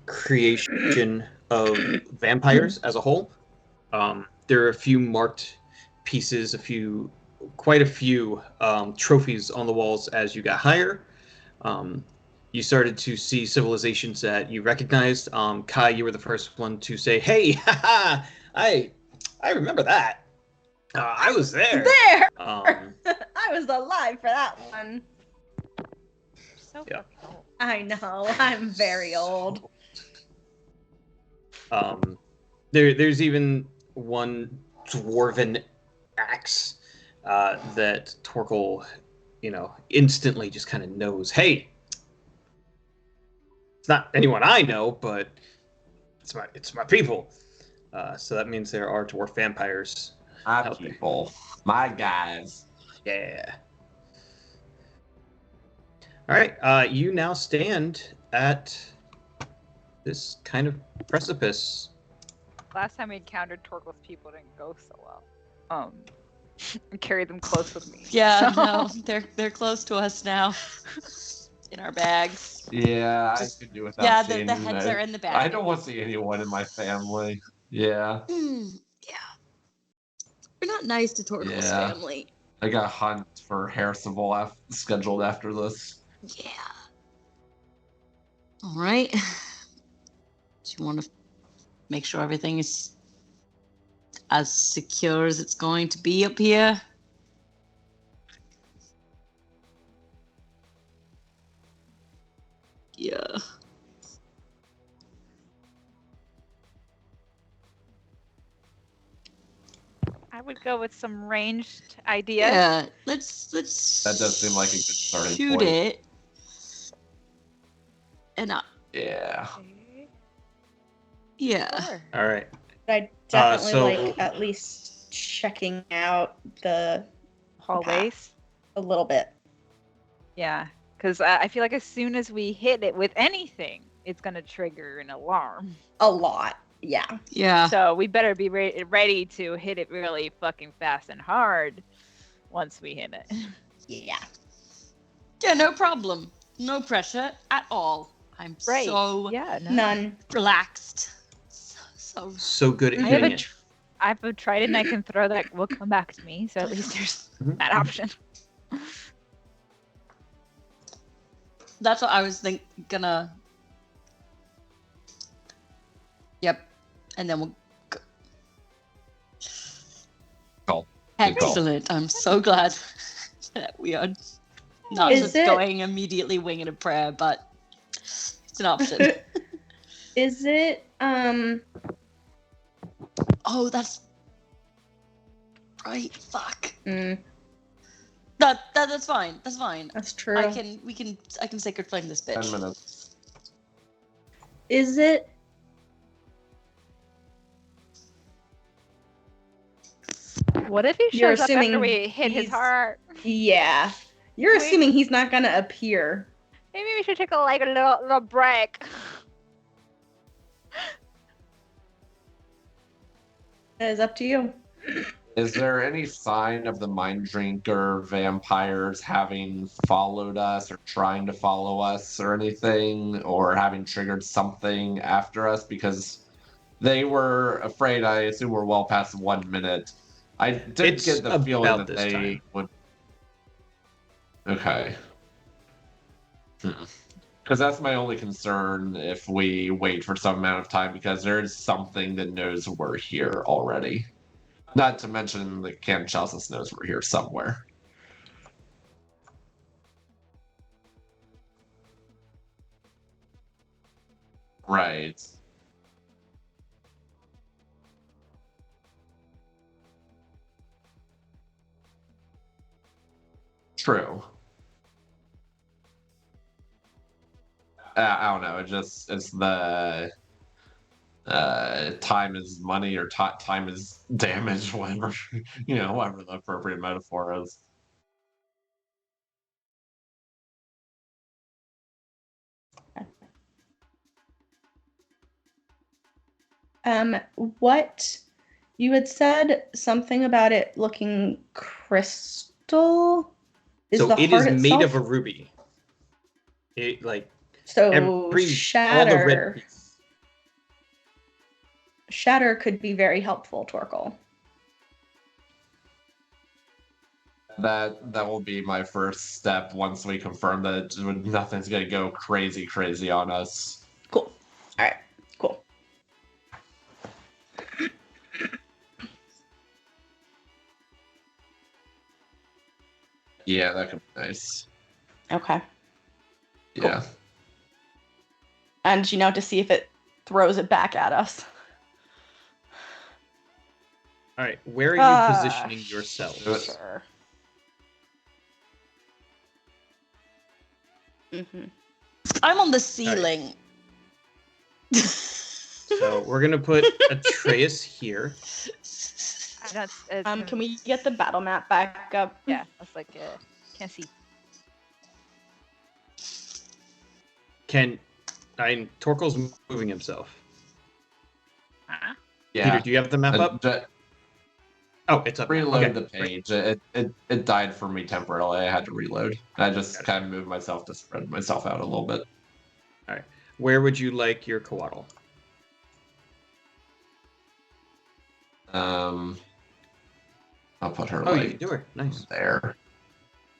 creation of vampires as a whole. There are a few marked pieces, quite a few trophies on the walls as you got higher. You started to see civilizations that you recognized. Kai, you were the first one to say, "Hey, haha, I I remember that. I was there. There! Um, I was alive for that one. So Yeah. fucking old. I know. I'm very old. there's even one dwarven axe that Torkel, instantly just kind of knows. Hey, it's not anyone I know, but it's my people. So that means there are dwarf vampires My out there. people. My guys. Yeah. All right. You now stand at this kind of precipice. Last time we encountered Torkel's people didn't go so well. I carried them close with me. Yeah, So- no, they're close to us now. In our bags. Yeah, I could do without Yeah, seeing the heads that. are in the bag. I don't want to see anyone in my family. Yeah. Yeah. We're not nice to Torkel's Yeah. family. I got a hunt for Harrisonville scheduled after this. Yeah. All right. Do you want to make sure everything is as secure as it's going to be up here? Yeah. I would go with some ranged ideas. Yeah. Let's That does seem like a good starting shoot point. it. And Yeah. Okay, yeah. sure. All right. I definitely so- like at least checking out the Hallways. a little bit. Yeah, because I feel like as soon as we hit it with anything, it's gonna trigger an alarm. A lot. Yeah. Yeah. So we better be ready to hit it really fucking fast and hard once we hit it. Yeah. Yeah, no problem. No pressure at all. I'm so yeah, no. None. relaxed. So So good at I hitting haven't it. I've tried it and I can throw that. Will come back to me. So at least there's that option. that's what I was gonna. Yep. And then we'll go. Call. Good call. Excellent. I'm so glad that we are not Is just it- going immediately winging a prayer, but it's an option. Is it Oh, that's right. Fuck. That's fine. That's fine. that's true. I can sacred flame this 10 bitch. minutes. Is it What if he You're shows up after assuming we hit his he's- heart? yeah. You're Wait. assuming he's not gonna appear. Maybe we should take a little break. That is up to you. Is there any sign of the mind drinker vampires having followed us or trying to follow us or anything, or having triggered something after us? Because they were afraid, I assume we're well past 1 minute. I did It's get the feeling about that this they time. would. Okay. Because that's my only concern if we wait for some amount of time, because there's something that knows we're here already. Not to mention that Canchelsis knows we're here somewhere. Right. True. I don't know. It's the time is money or time is damage, whatever whatever the appropriate metaphor is. What you had said something about it looking crystal. So the it heart is made of itself? a ruby. It So all the shatter. red piece. Shatter could be very helpful, Torkel. That will be my first step once we confirm that nothing's gonna go crazy on us. Cool. All right. Cool. Yeah, that could be nice. Okay. Yeah. Cool. And to see if it throws it back at us. All right, where are you positioning yourself? Sure. I'm on the ceiling. Right. So we're gonna put Atreus here. Can we get the battle map back up? Yeah, that's like can't see. Torkel's moving himself. Yeah. Peter, do you have the map up? Oh, it's up. Reload the page. It died for me temporarily. I had to reload. I just kind of moved myself to spread myself out a little bit. All right. Where would you like your Coatl? I'll put her you can do her. Nice. There.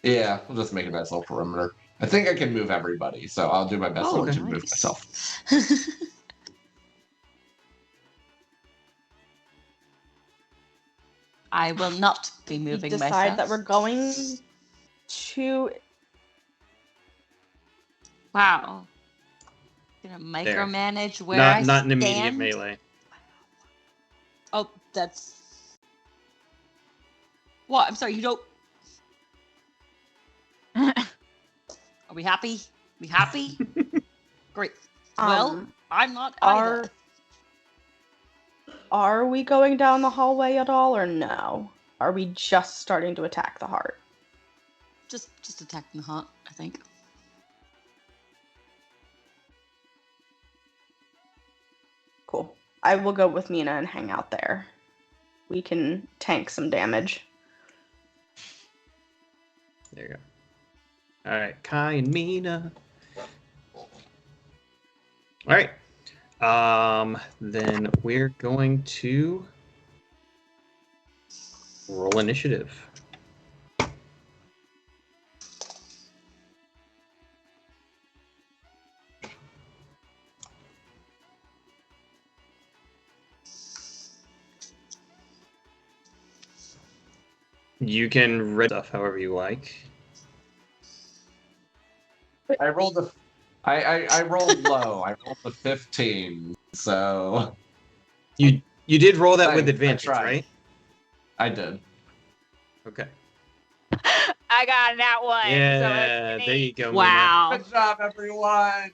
Yeah, we'll just make a nice little perimeter. I think I can move everybody, so I'll do my best to move myself. I will not be moving myself. Decide that we're going to... Wow. Gonna micromanage where I stand. Not an immediate melee. Oh, that's... What? I'm sorry, you don't... Are we happy? We happy? Great. Well, I'm not either. Are we going down the hallway at all, or no? Are we just starting to attack the heart? Just attacking the heart, I think. Cool. I will go with Mina and hang out there. We can tank some damage. There you go. All right, Kai and Mina. All right. Then we're going to roll initiative. You can read stuff however you like. I rolled I rolled low. I rolled a 15. So you did roll that with advantage, right? I did. Okay. I got that one. Yeah, there you go. Wow. Mina. Good job, everyone.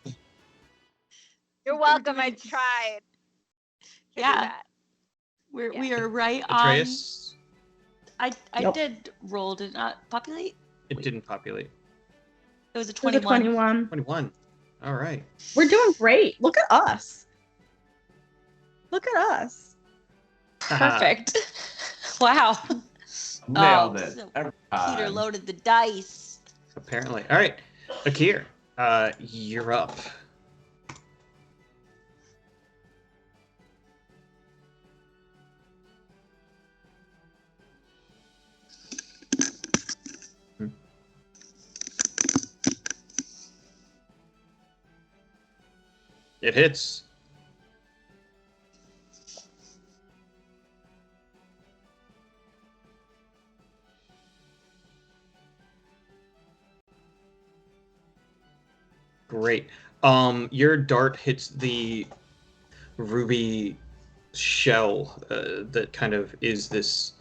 You're welcome. I tried. Yeah. We are right Atreus? on. I did roll, did not populate? It didn't populate. It was a 21. 21. All right. We're doing great. Look at us. Look at us. Perfect. Wow. Nailed it. So Every Peter time. loaded the dice. Apparently. All right. Akir, you're up. It hits. Great. Your dart hits the ruby shell that kind of is this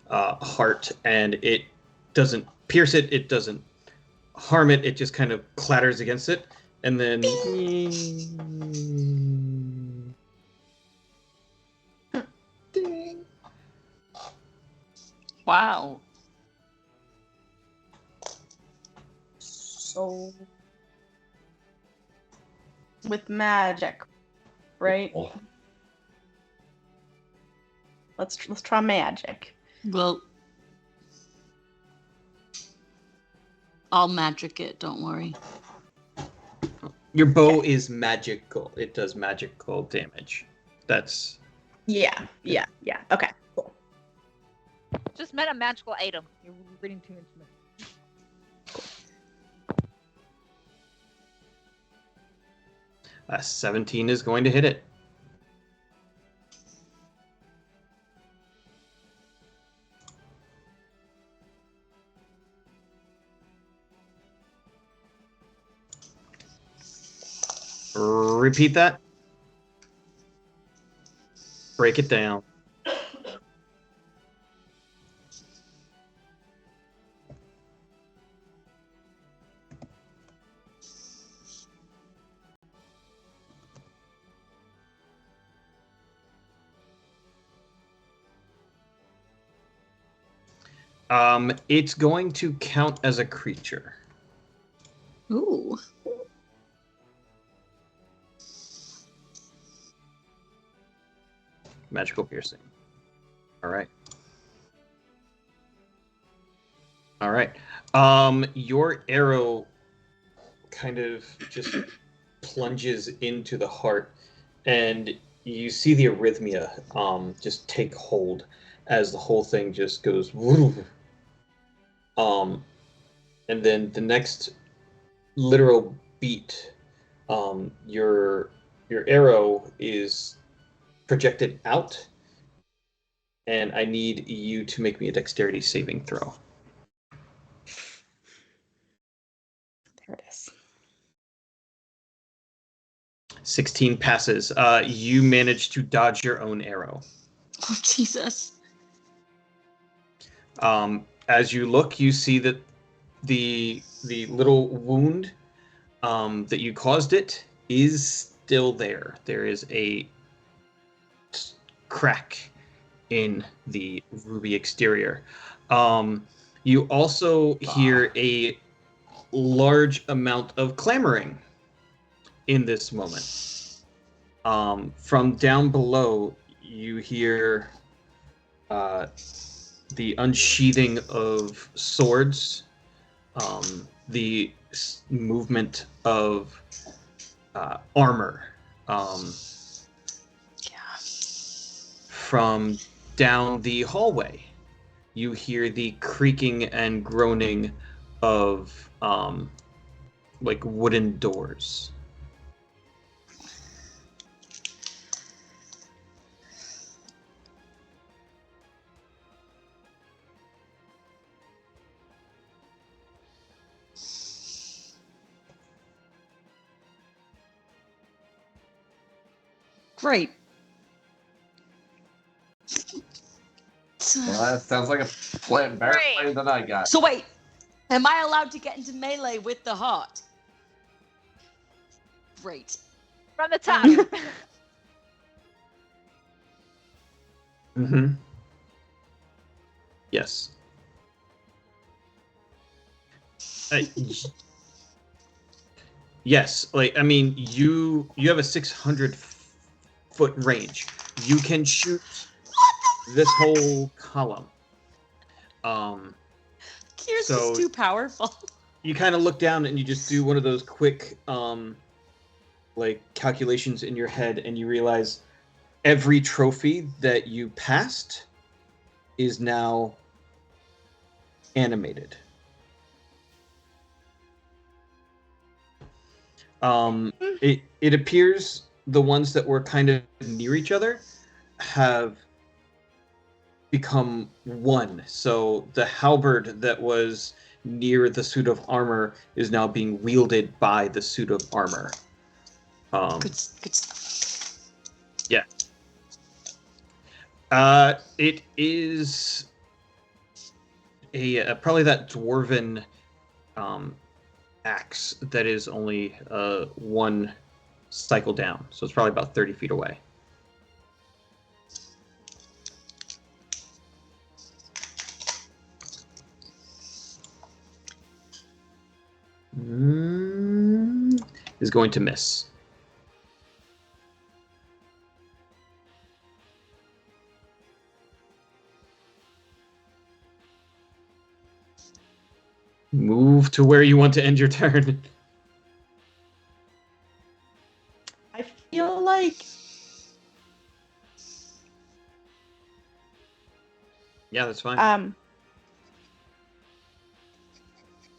heart, and it doesn't pierce it. It doesn't harm it. It just kind of clatters against it, and then. Ding. Wow. So with magic, right? Oh. Let's try magic. Well, I'll magic it, don't worry. Your bow is magical. It does magical damage. That's... Yeah. Okay, cool. Just meant a magical item. You're reading too much. 17 is going to hit it. Repeat that. Break it down. It's going to count as a creature. Ooh. Magical piercing. All right. All right. Your arrow kind of just plunges into the heart, and you see the arrhythmia just take hold as the whole thing just goes woo. And then the next literal beat, your arrow is projected out, and I need you to make me a dexterity saving throw. There it is. 16 passes. You manage to dodge your own arrow. Oh, Jesus. As you look, you see that the little wound that you caused it is still there. There is a crack in the ruby exterior. You also hear a large amount of clamoring in this moment. From down below, you hear the unsheathing of swords, the movement of armor. From down the hallway, you hear the creaking and groaning of like wooden doors. Great. Well, that sounds like a plan better plan than I got. So wait, am I allowed to get into melee with the heart? Great. From the top. Mm-hmm. Yes. Yes, like I mean, you have a 600-foot range. You can shoot this whole column. Kyr's just too powerful. You kind of look down and you just do one of those quick like calculations in your head, and you realize every trophy that you passed is now animated. It appears the ones that were kind of near each other have become one. So the halberd that was near the suit of armor is now being wielded by the suit of armor. Good stuff. Yeah. It is a probably that dwarven axe that is only one cycle down, so it's probably about 30 feet away. Is going to miss. Move to where you want to end your turn. I feel like Yeah, that's fine.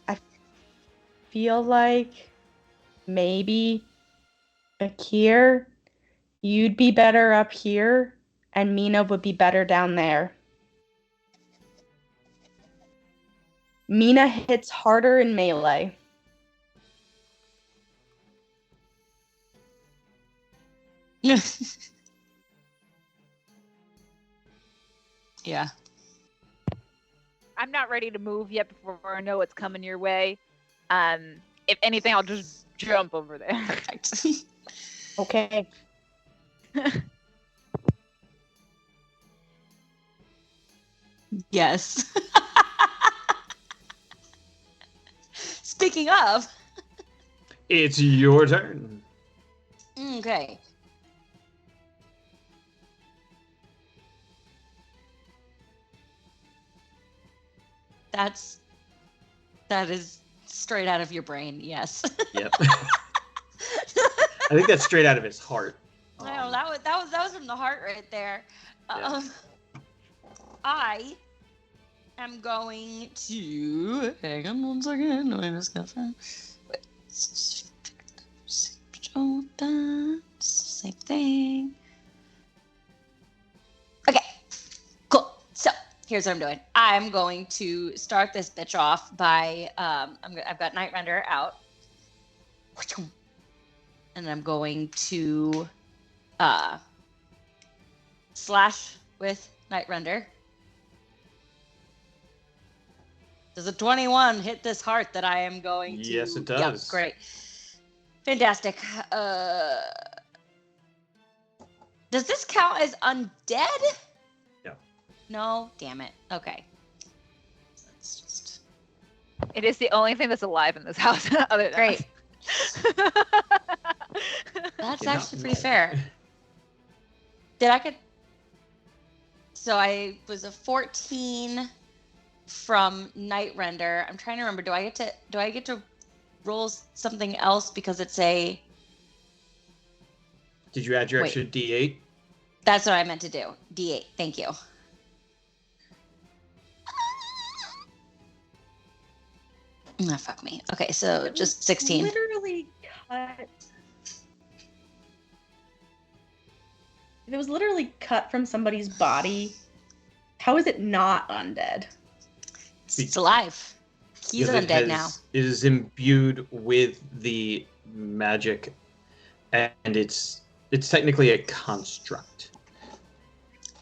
I feel like maybe Akir, you'd be better up here, and Mina would be better down there. Mina hits harder in melee. Yeah. I'm not ready to move yet before I know what's coming your way. If anything, I'll just jump over there. Perfect. Okay. Yes. Speaking of. It's your turn. Okay. That is straight out of your brain, yes. Yep. I think that's straight out of his heart. No, that was from the heart right there. Yeah. I am going to hang on one second. I just got same thing. Okay, cool. So here's what I'm doing. I'm going to start this bitch off by I've got Night Render out, and I'm going to slash with Night Render. Does a 21 hit this heart that I am going to? Yes, it does. Yeah, great. Fantastic. Does this count as undead? No. No? Damn it. Okay. Let's just... It is the only thing that's alive in this house. Other than Great. us. That's You're actually not pretty mad. fair. Did I get... So I was a 14 from Night Render. I'm trying to remember. Do I get to roll something else because it's a... Did you add your Wait. extra D8? That's what I meant to do. D8. Thank you. Oh, fuck me. Okay, so just 16. Literally cut. If it was literally cut from somebody's body, how is it not undead? It's alive. He's Because undead now. It is imbued with the magic, and it's technically a construct.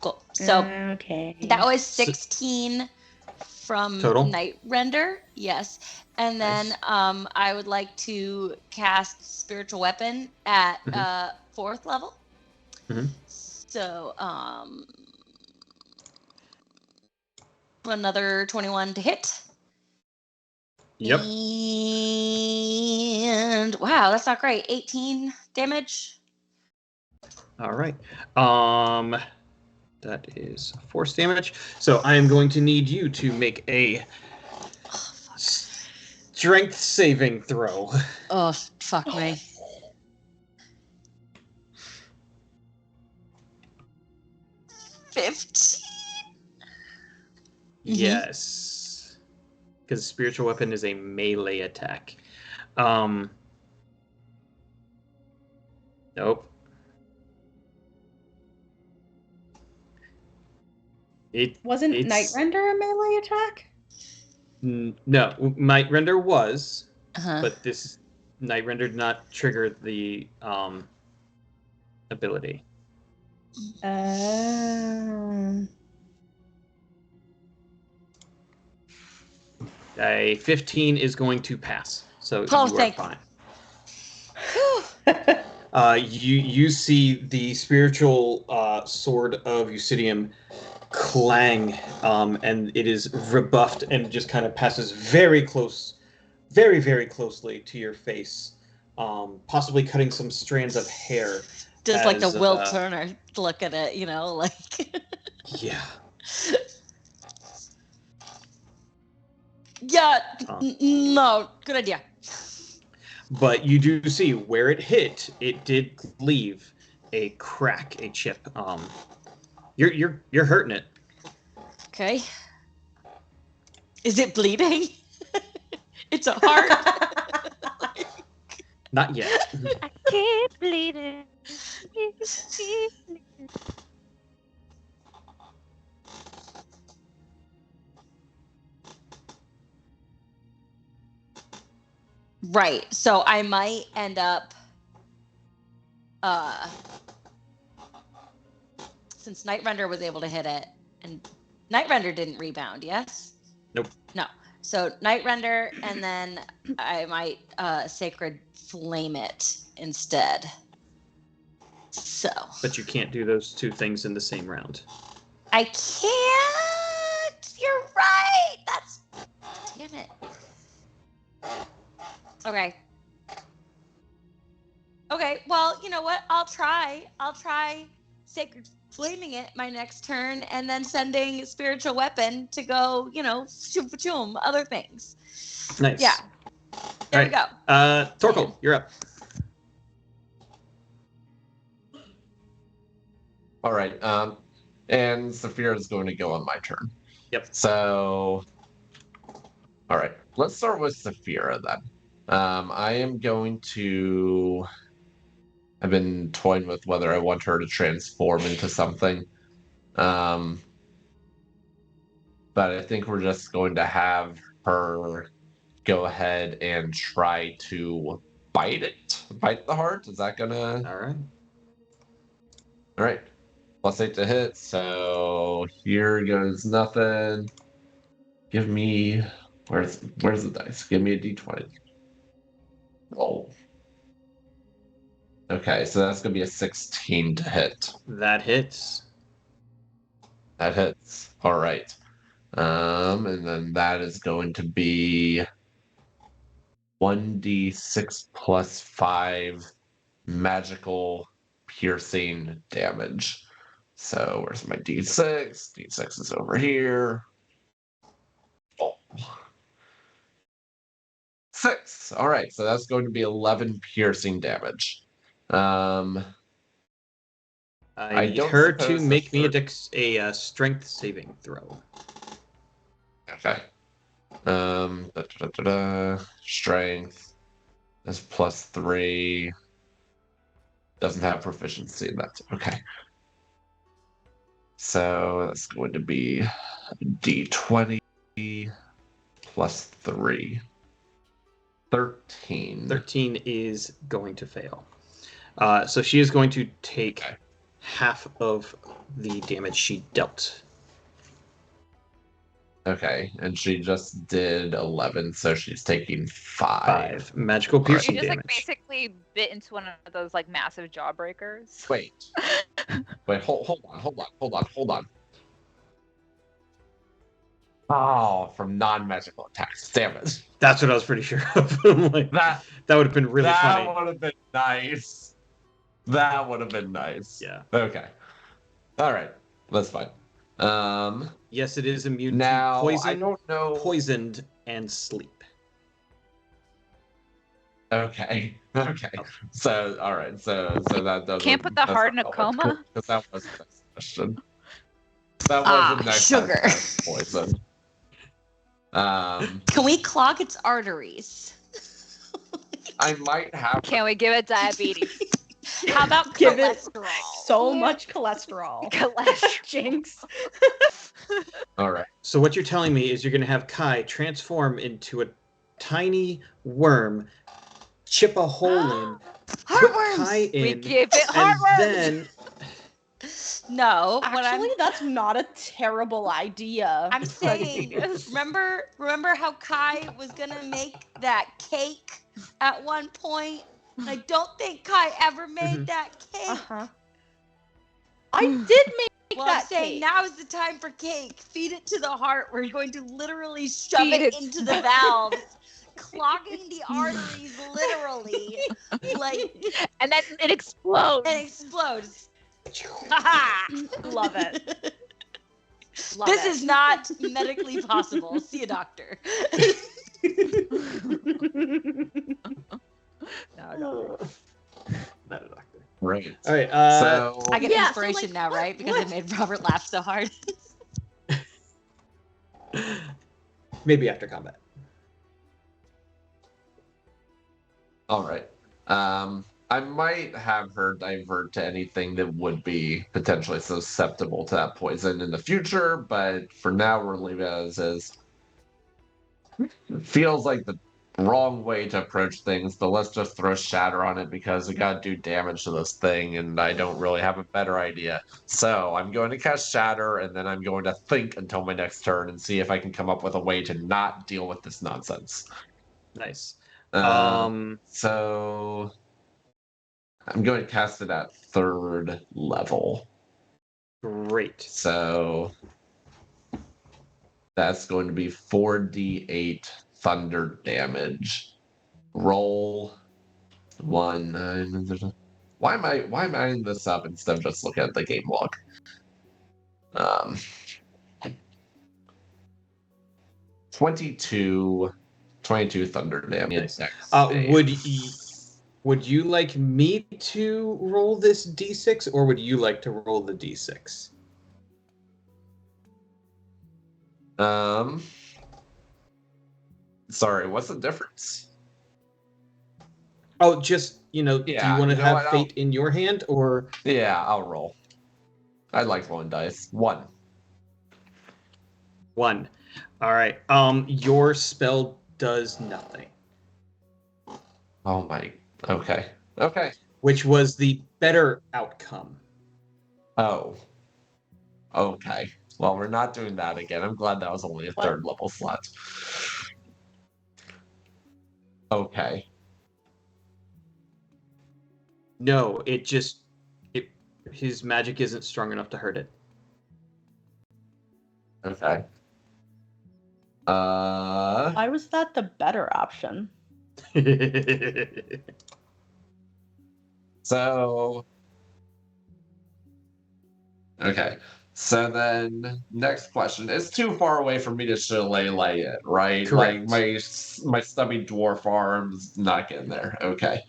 Cool. So okay. that was 16 from Total? Night Render. Yes. And then Nice. I would like to cast Spiritual Weapon at 4th level. Mhm. So another 21 to hit. Yep. And wow, that's not great. 18 damage. All right. That is force damage. So I am going to need you to make a strength saving throw. Oh, fuck me. $15. Yes. Because spiritual weapon is a melee attack. Nope. Wasn't it's- Night Render a melee attack? No, Night Render was, Uh-huh. but this Night Render did not trigger the ability. A 15 is going to pass, so you are thank- fine. Whew. You see the spiritual sword of Eucidium clang, and it is rebuffed and just kind of passes very close, very, very closely to your face, possibly cutting some strands of hair. Just like the as, Will Turner look at it, like. Yeah. Yeah, no, good idea. But you do see where it hit. It did leave a crack, a chip. You're hurting it. Okay. Is it bleeding? It's a heart. Not yet. I keep bleeding. Right. So I might end up since Night Render was able to hit it, and Night Render didn't rebound, yes? Nope. No. So Night Render, and then I might Sacred Flame it instead. So. But you can't do those two things in the same round. I can't. You're right. That's. Damn it. Okay. Okay. Well, you know what? I'll try Sacred Flaming it my next turn, and then sending Spiritual Weapon to go. Shoom, other things. Nice. Yeah. There we go. Torkel, you're up. All right. And Saphira is going to go on my turn. Yep. So, all right. Let's start with Saphira then. I am going to. I've been toying with whether I want her to transform into something. But I think we're just going to have her go ahead and try to bite the heart. Is that gonna? All right. All right. +8 to hit. So here goes nothing. Give me where's the dice? Give me a d20. Oh. Okay, so that's gonna be a 16 to hit. That hits. That hits. All right. And then that is going to be 1d6 plus 5 magical piercing damage. So where's my d6? D6 is over here. Oh. 6. All right, so that's going to be 11 piercing damage. I need her to make me a strength saving throw. Okay. Strength is +3. Doesn't have proficiency in that. Okay. So that's going to be d20 plus 3. 13. 13 is going to fail. So she is going to take half of the damage she dealt. Okay, and she just did 11, so she's taking 5 magical piercing You just damage. basically bit into one of those massive jawbreakers. Wait, hold on. Oh, from non-magical attacks. Damn it. That's what I was pretty sure of. that would have been really funny. That would have been nice. That would have been nice. Yeah. Okay. All right. That's fine. Yes, it is immune now, to poison, I don't know. poisoned, and sleep. Okay. So, all right. So that doesn't. Can't put the heart in a coma? Because that was the next question. That was the next sugar. Poison. Can we clog its arteries? I might have. Can we give it diabetes? How about Give it cholesterol? so much cholesterol. Jinx. All right. So what you're telling me is you're going to have Kai transform into a tiny worm, chip a hole in, put Kai in, We give it and heartworms. then No. Actually, that's not a terrible idea. I'm saying, remember how Kai was gonna make that cake at one point? I don't think Kai ever made that cake. Uh-huh. I did make Well, that I'm saying cake. now is the time for cake. Feed it to the heart. We're going to literally shove Feed it it. into the valves, clogging the arteries literally, And then it explodes. and explodes. Ha Love it. Love This it. is not medically possible. See a doctor. not a doctor. Right. All right. So I get Yeah, so, inspiration now, right? Because I made Robert laugh so hard. Maybe after combat. all right. I might have her divert to anything that would be potentially susceptible to that poison in the future, but for now we're leaving it as is. It feels like the wrong way to approach things, but let's just throw Shatter on it because we gotta do damage to this thing, and I don't really have a better idea. So I'm going to cast Shatter, and then I'm going to think until my next turn and see if I can come up with a way to not deal with this nonsense. Nice. So I'm going to cast it at 3rd level. Great. So that's going to be 4d8 thunder damage. Roll 1. Why am I adding this up instead of just looking at the game log? 22 thunder damage. Nice. Would you like me to roll this d6, or would you like to roll the d6? Sorry, what's the difference? Oh, just, do you want to have fate in your hand, or? Yeah, I'll roll. I like rolling dice. 1. 1. All right. Your spell does nothing. Oh my. Okay. Okay. Which was the better outcome. Oh. Okay. Well, we're not doing that again. I'm glad that was only a 3rd level slot. Okay. No, his magic isn't strong enough to hurt it. Okay. Why was that the better option? So. Okay. So then, next question. It's too far away for me to shillelagh it, right? Correct. Like my stubby dwarf arm's not getting there. Okay.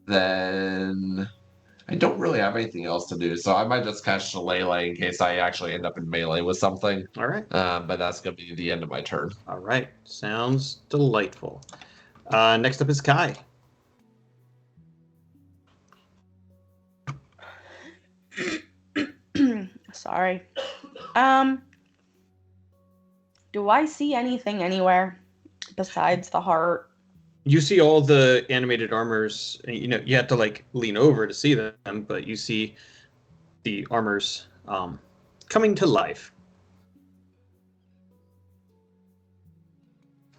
Then I don't really have anything else to do, so I might just cast Shillelagh in case I actually end up in melee with something. All right. But that's gonna be the end of my turn. All right. Sounds delightful. Next up is Kai. Sorry. Do I see anything anywhere besides the heart? You see all the animated armors. You have to lean over to see them, but you see the armors coming to life.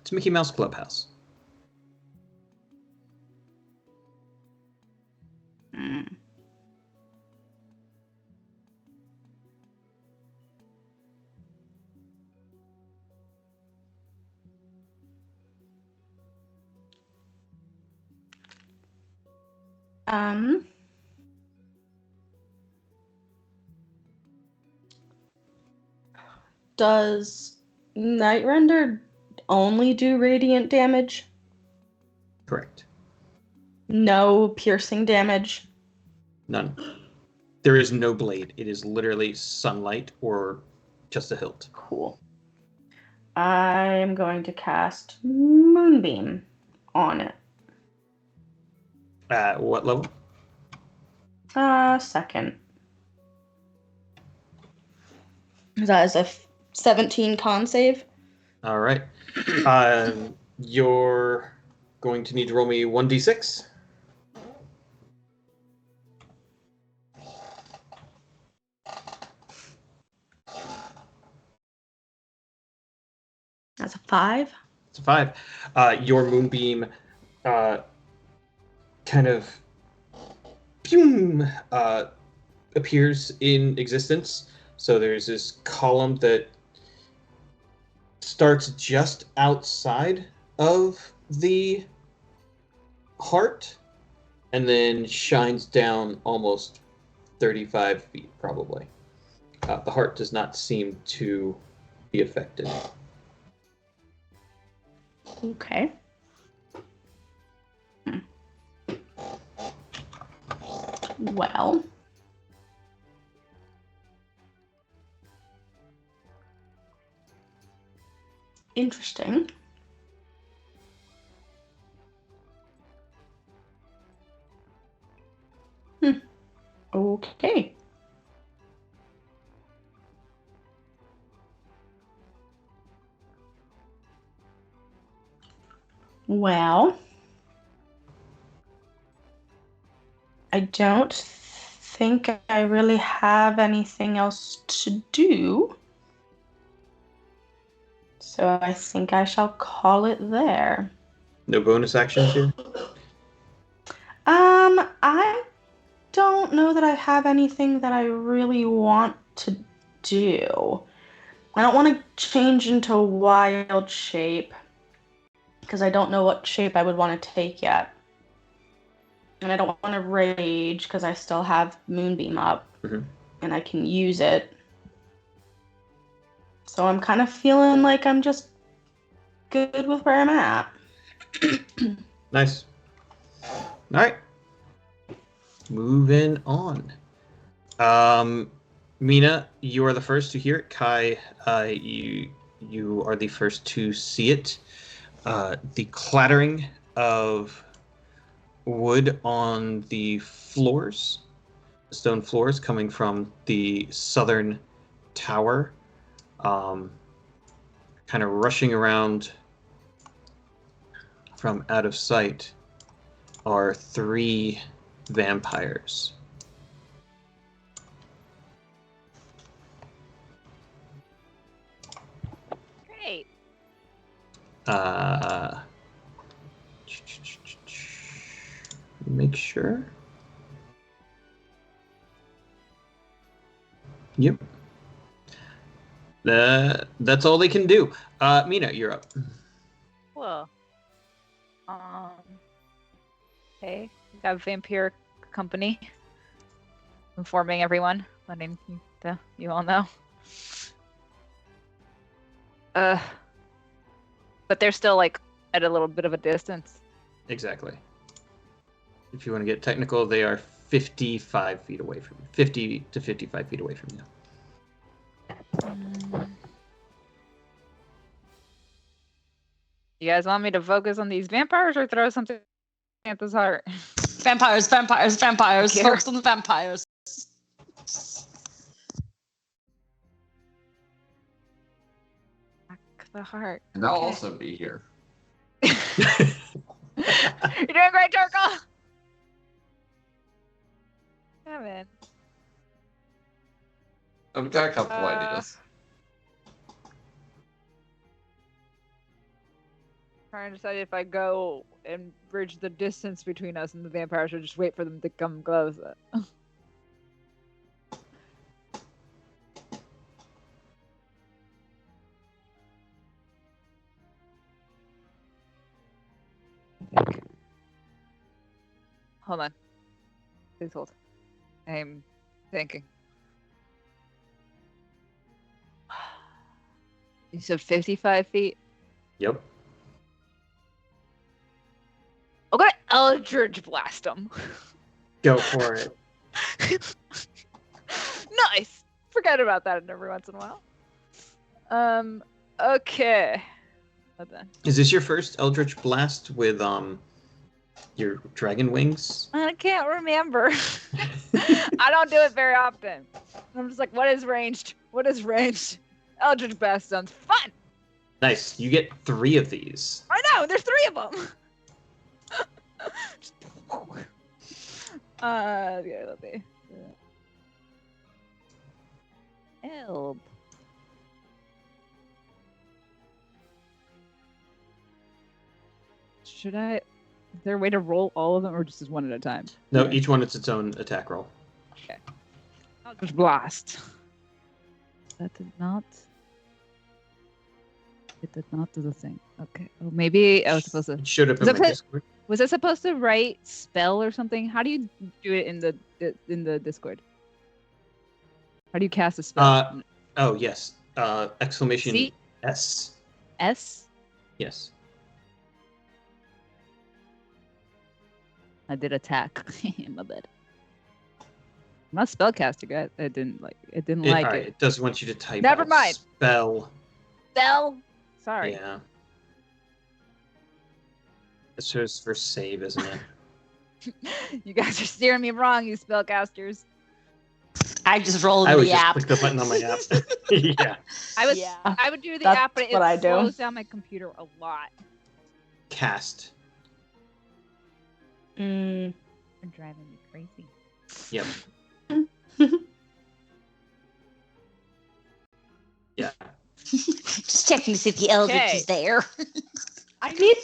It's Mickey Mouse Clubhouse. Mm. Does Night Render only do radiant damage? Correct. No piercing damage? None. There is no blade. It is literally sunlight or just a hilt. Cool. I'm going to cast Moonbeam on it. At what level? 2nd. That is a 17 con save. All right. You're going to need to roll me 1d6. That's a 5. It's a 5. Your moonbeam kind of appears in existence. So there's this column that starts just outside of the heart and then shines down almost 35 feet, probably. The heart does not seem to be affected. Okay. Well. Interesting. Okay. Well, I don't think I really have anything else to do. So I think I shall call it there. No bonus actions here? I don't know that I have anything that I really want to do. I don't want to change into wild shape because I don't know what shape I would want to take yet. And I don't want to rage because I still have Moonbeam up and I can use it. So I'm kind of feeling like I'm just good with where I'm at. Nice. All right. Moving on. Mina, you are the first to hear it. Kai, you are the first to see it. The clattering of wood on the floors, the stone floors coming from the southern tower, kind of rushing around from out of sight, are 3 vampires. Great. Make sure. Yep. That's all they can do. Mina, you're up. Well, okay, we got Vampire Company informing everyone, letting you all know. But they're still like at a little bit of a distance. Exactly. If you want to get technical, they are 55 feet away from you. 50 to 55 feet away from you. You guys want me to focus on these vampires or throw something at this heart? Vampires. Focus on the vampires. The heart. And I'll also be here. You're doing great, Turkle! Come in. I've got a couple ideas. Trying to decide if I go and bridge the distance between us and the vampires or just wait for them to come closer. Hold on. Please hold. I'm thinking. You said 55 feet? Yep. Okay, Eldritch Blast them. Go for it. Nice. Forget about that every once in a while. Okay. What then? Is this your first Eldritch Blast with your dragon wings? I can't remember. I don't do it very often. I'm just like, what is ranged? What is ranged? Eldritch Blast sounds fun. Nice. You get 3 of these. I know. There's 3 of them. Okay, let me. Help. Should I? Is there a way to roll all of them, or just one at a time? No, each one is its own attack roll. Okay. Eldritch Blast. That did not. It did not do the thing. Okay. Oh, maybe I was supposed to. It showed up in my Discord. Was I supposed to write spell or something? How do you do it in the Discord? How do you cast a spell? Oh yes. Exclamation C? S. S? Yes. I did attack. My bad. I'm not spellcaster, guys. It didn't like it. It does want you to type. Never mind. Spell. Spell. Sorry. Yeah. It's just for save, isn't it? You guys are steering me wrong, you spellcasters. I just rolled I would the just app. click the button on my app. Yeah. I would do the That's app, but it what I do. slows down my computer a lot. cast. You're driving me crazy. Yep. Yeah. Just checking to see if the eldritch is there. I need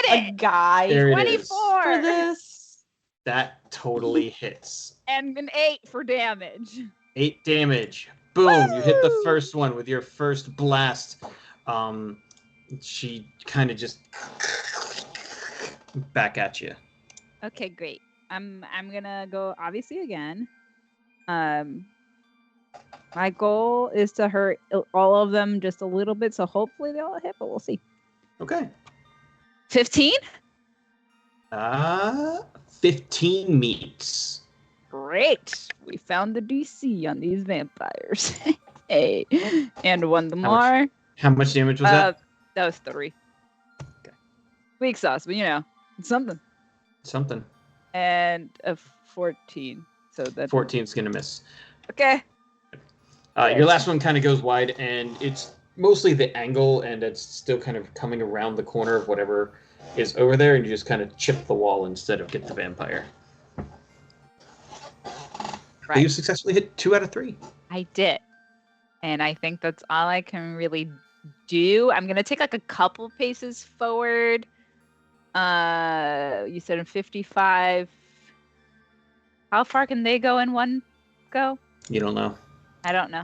a guide There it 24 for this. That totally hits. And an 8 for damage. 8 damage. Boom! Woo! You hit the first one with your first blast. She kind of just back at you. Okay, great. I'm gonna go obviously again. My goal is to hurt all of them just a little bit, so hopefully they all hit, but we'll see. Okay. 15? 15 meets. Great. We found the DC on these vampires. Hey. And one the How more. How much damage was that? That was 3. Okay. Weak sauce, but it's something. Something. And a 14. So that 14's gonna miss. Okay. Your last one kind of goes wide, and it's mostly the angle, and it's still kind of coming around the corner of whatever is over there, and you just kind of chip the wall instead of get the vampire. Right. You successfully hit 2 out of 3. I did. And I think that's all I can really do. I'm going to take like a couple paces forward. You said in 55. How far can they go in one go? You don't know. I don't know.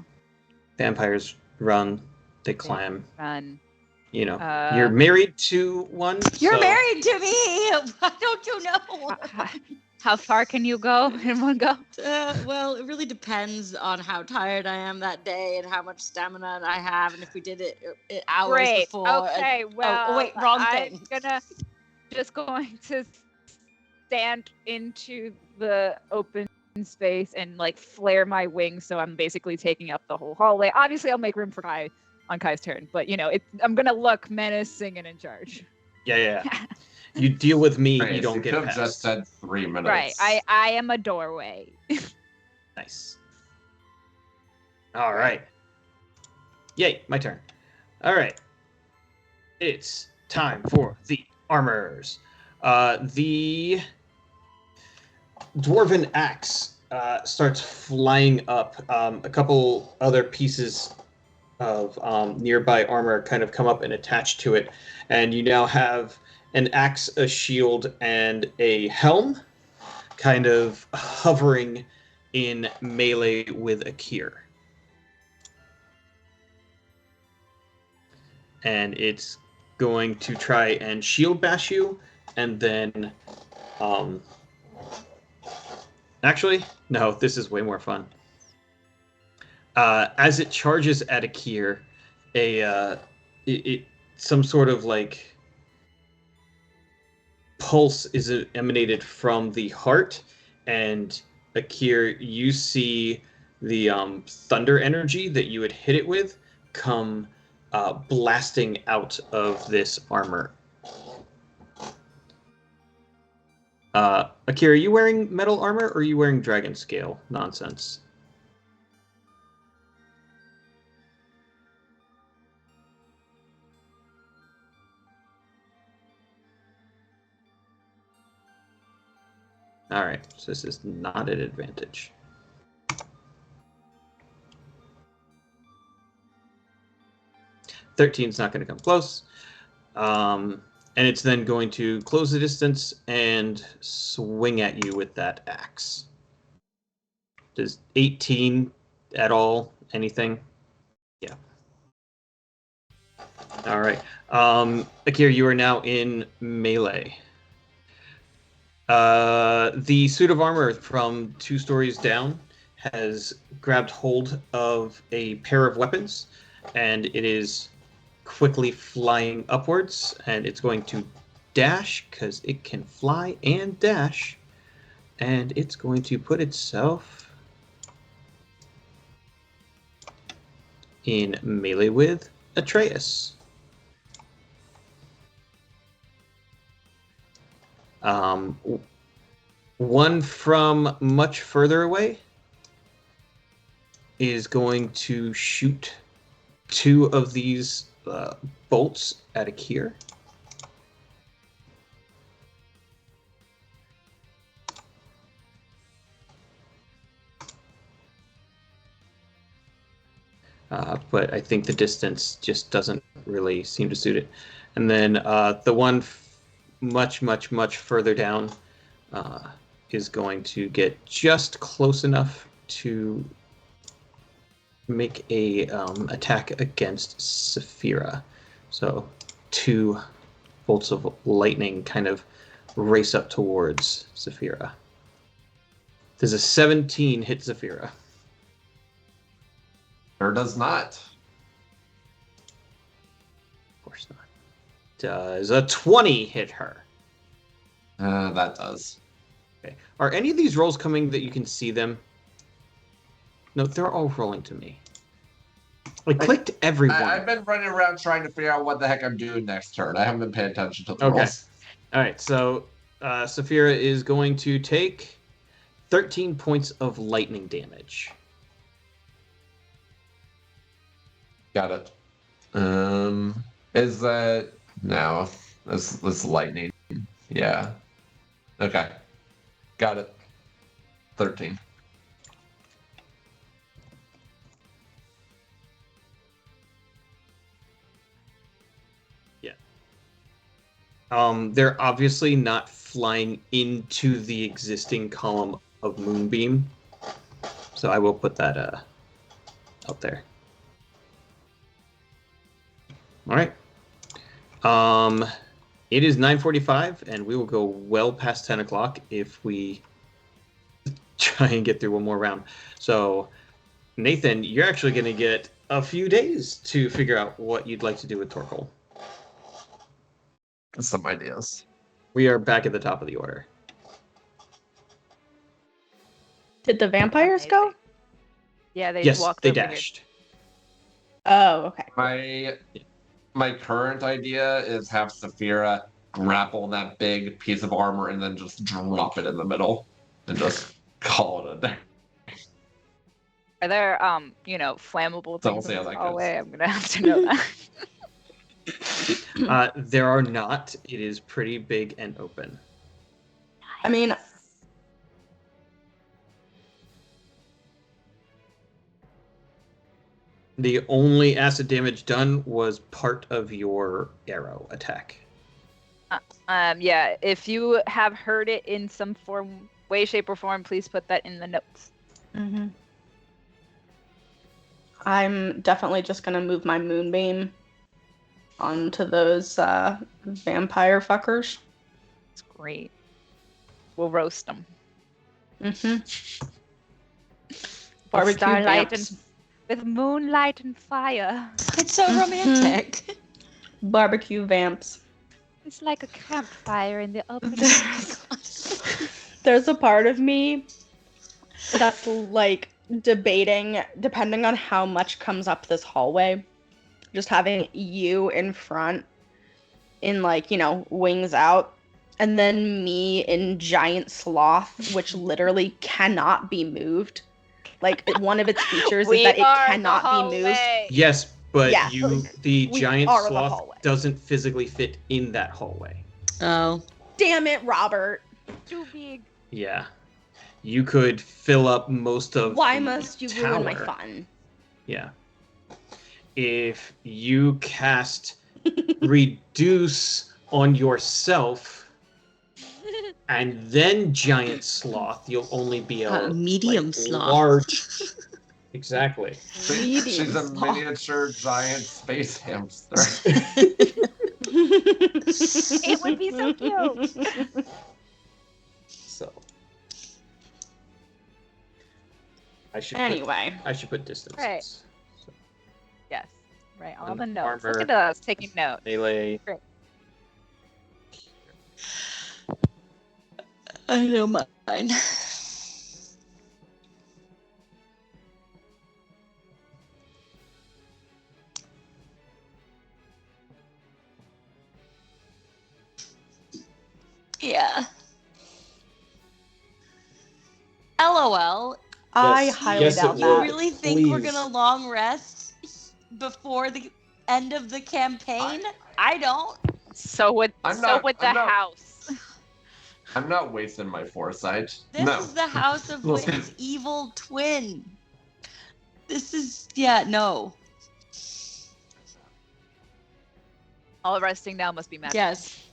Vampires run. They climb. Run. You're married to one. You're married to me. Why don't you know? How far can you go in one go? Well, it really depends on how tired I am that day and how much stamina I have, and if we did it hours before. Okay, well, wait, wrong thing. I'm going to stand into the open space and like flare my wings, so I'm basically taking up the whole hallway. Obviously, I'll make room for Kai on Kai's turn, but I'm gonna look menacing and in charge. Yeah. You deal with me, Right, you don't get past. Just said 3 minutes. Right, I am a doorway. Nice. All right. Yay, my turn. All right. It's time for the armors. The dwarven axe starts flying up. A couple other pieces of nearby armor kind of come up and attach to it, and you now have an axe, a shield, and a helm kind of hovering in melee with Akir. And it's going to try and shield bash you, and then actually, no, this is way more fun. As it charges at Akir, some sort of like pulse is emanated from the heart, and Akir, you see the thunder energy that you had hit it with come blasting out of this armor. Akir, are you wearing metal armor, or are you wearing dragon scale nonsense? All right, so this is not an advantage. $13's not going to come close. And it's then going to close the distance and swing at you with that axe. Does 18 at all anything? Yeah. All right. Akir, you are now in melee. The suit of armor from 2 stories down has grabbed hold of a pair of weapons, and it is quickly flying upwards, and it's going to dash because it can fly and dash, and it's going to put itself in melee with Atreus. One from much further away is going to shoot 2 of these bolts at Akir. but I think the distance just doesn't really seem to suit it. And then the one much, much, much further down is going to get just close enough to make a attack against Saphira. So 2 bolts of lightning kind of race up towards Saphira. Does a 17 hit Saphira? Or does not. Of course not. Does a 20 hit her? That does. Okay. Are any of these rolls coming that you can see them? No, they're all rolling to me. I clicked everyone. I've been running around trying to figure out what the heck I'm doing next turn. I haven't been paying attention to the rolls. All right, so Saphira is going to take 13 points of lightning damage. Got it. Is that no? This lightning. Yeah. Okay. Got it. 13. They're obviously not flying into the existing column of Moonbeam, so I will put that out there. All right. It is 9:45, and we will go well past 10 o'clock if we try and get through one more round. So, Nathan, you're actually going to get a few days to figure out what you'd like to do with Torkoal. Some ideas. We are back at the top of the order. Did the vampires go? Yeah, they Yes, walked they over dashed. Oh, okay. My current idea is have Saphira grapple that big piece of armor and then just drop it in the middle and just call it a day. Are there, flammable So we'll things see in how the that hallway? goes. I'm gonna have to know that. There are not. It is pretty big and open. I mean, The only acid damage done was part of your arrow attack. Yeah, if you have heard it in some way, shape, or form, please put that in the notes. mm-hmm. I'm definitely just gonna move my moonbeam onto those vampire fuckers. It's great. We'll roast them. Mm-hmm. Barbecue starlight vamps. With moonlight and fire. It's so romantic. Barbecue vamps. It's like a campfire in the open. There's a part of me that's like debating, depending on how much comes up this hallway, just having you in front in wings out, and then me in giant sloth, which literally cannot be moved. Like, one of its features is that it cannot be moved. Yes, but Yeah, the we giant are the sloth hallway. doesn't physically fit in that hallway. Oh. Damn it, Robert. Too big. Yeah. You could fill up most of Why the must you tower. ruin my fun? Yeah. If you cast reduce on yourself and then giant sloth, you'll only be a medium sloth. Large. Exactly. She's a miniature giant space hamster. It would be so cute. So I should put distance. Right. So. Yes. Right. All And the notes. armor. Look at us taking notes. Melee. Great. I know mine. Yeah. LOL. I highly Yes, it doubt would. You that. really think we're Please. gonna long rest before the end of the campaign? I don't. So would I'm the not- house. I'm not wasting my foresight. This No. is the house of Well, Wynn's evil twin. This is no. All resting now must be magic. Yes.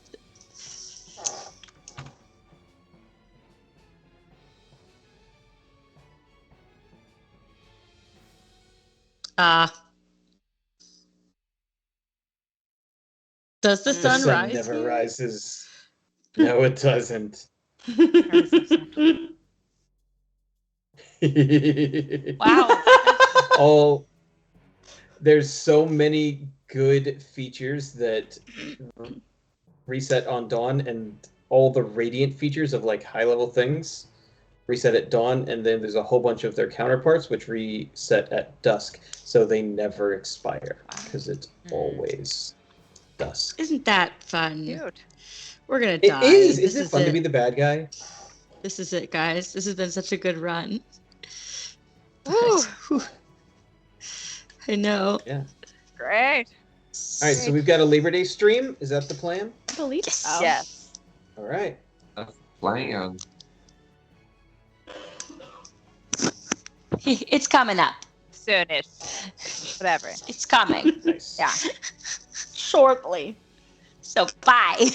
Does the sun rise? Never here? rises. No, it doesn't. Wow. There's so many good features that reset on dawn, and all the radiant features of like high level things reset at dawn, and then there's a whole bunch of their counterparts which reset at dusk, so they never expire because it's always dusk. Isn't that fun? Cute. We're gonna die. It is. This Isn't it fun to be the bad guy? This is it, guys. This has been such a good run. Woo. I know. Yeah. Great. All right, so we've got a Labor Day stream. Is that the plan? I believe so. Yes. All right. Plan. It's coming up. Soonish. Whatever. It's coming. Nice. Yeah. Shortly. So bye.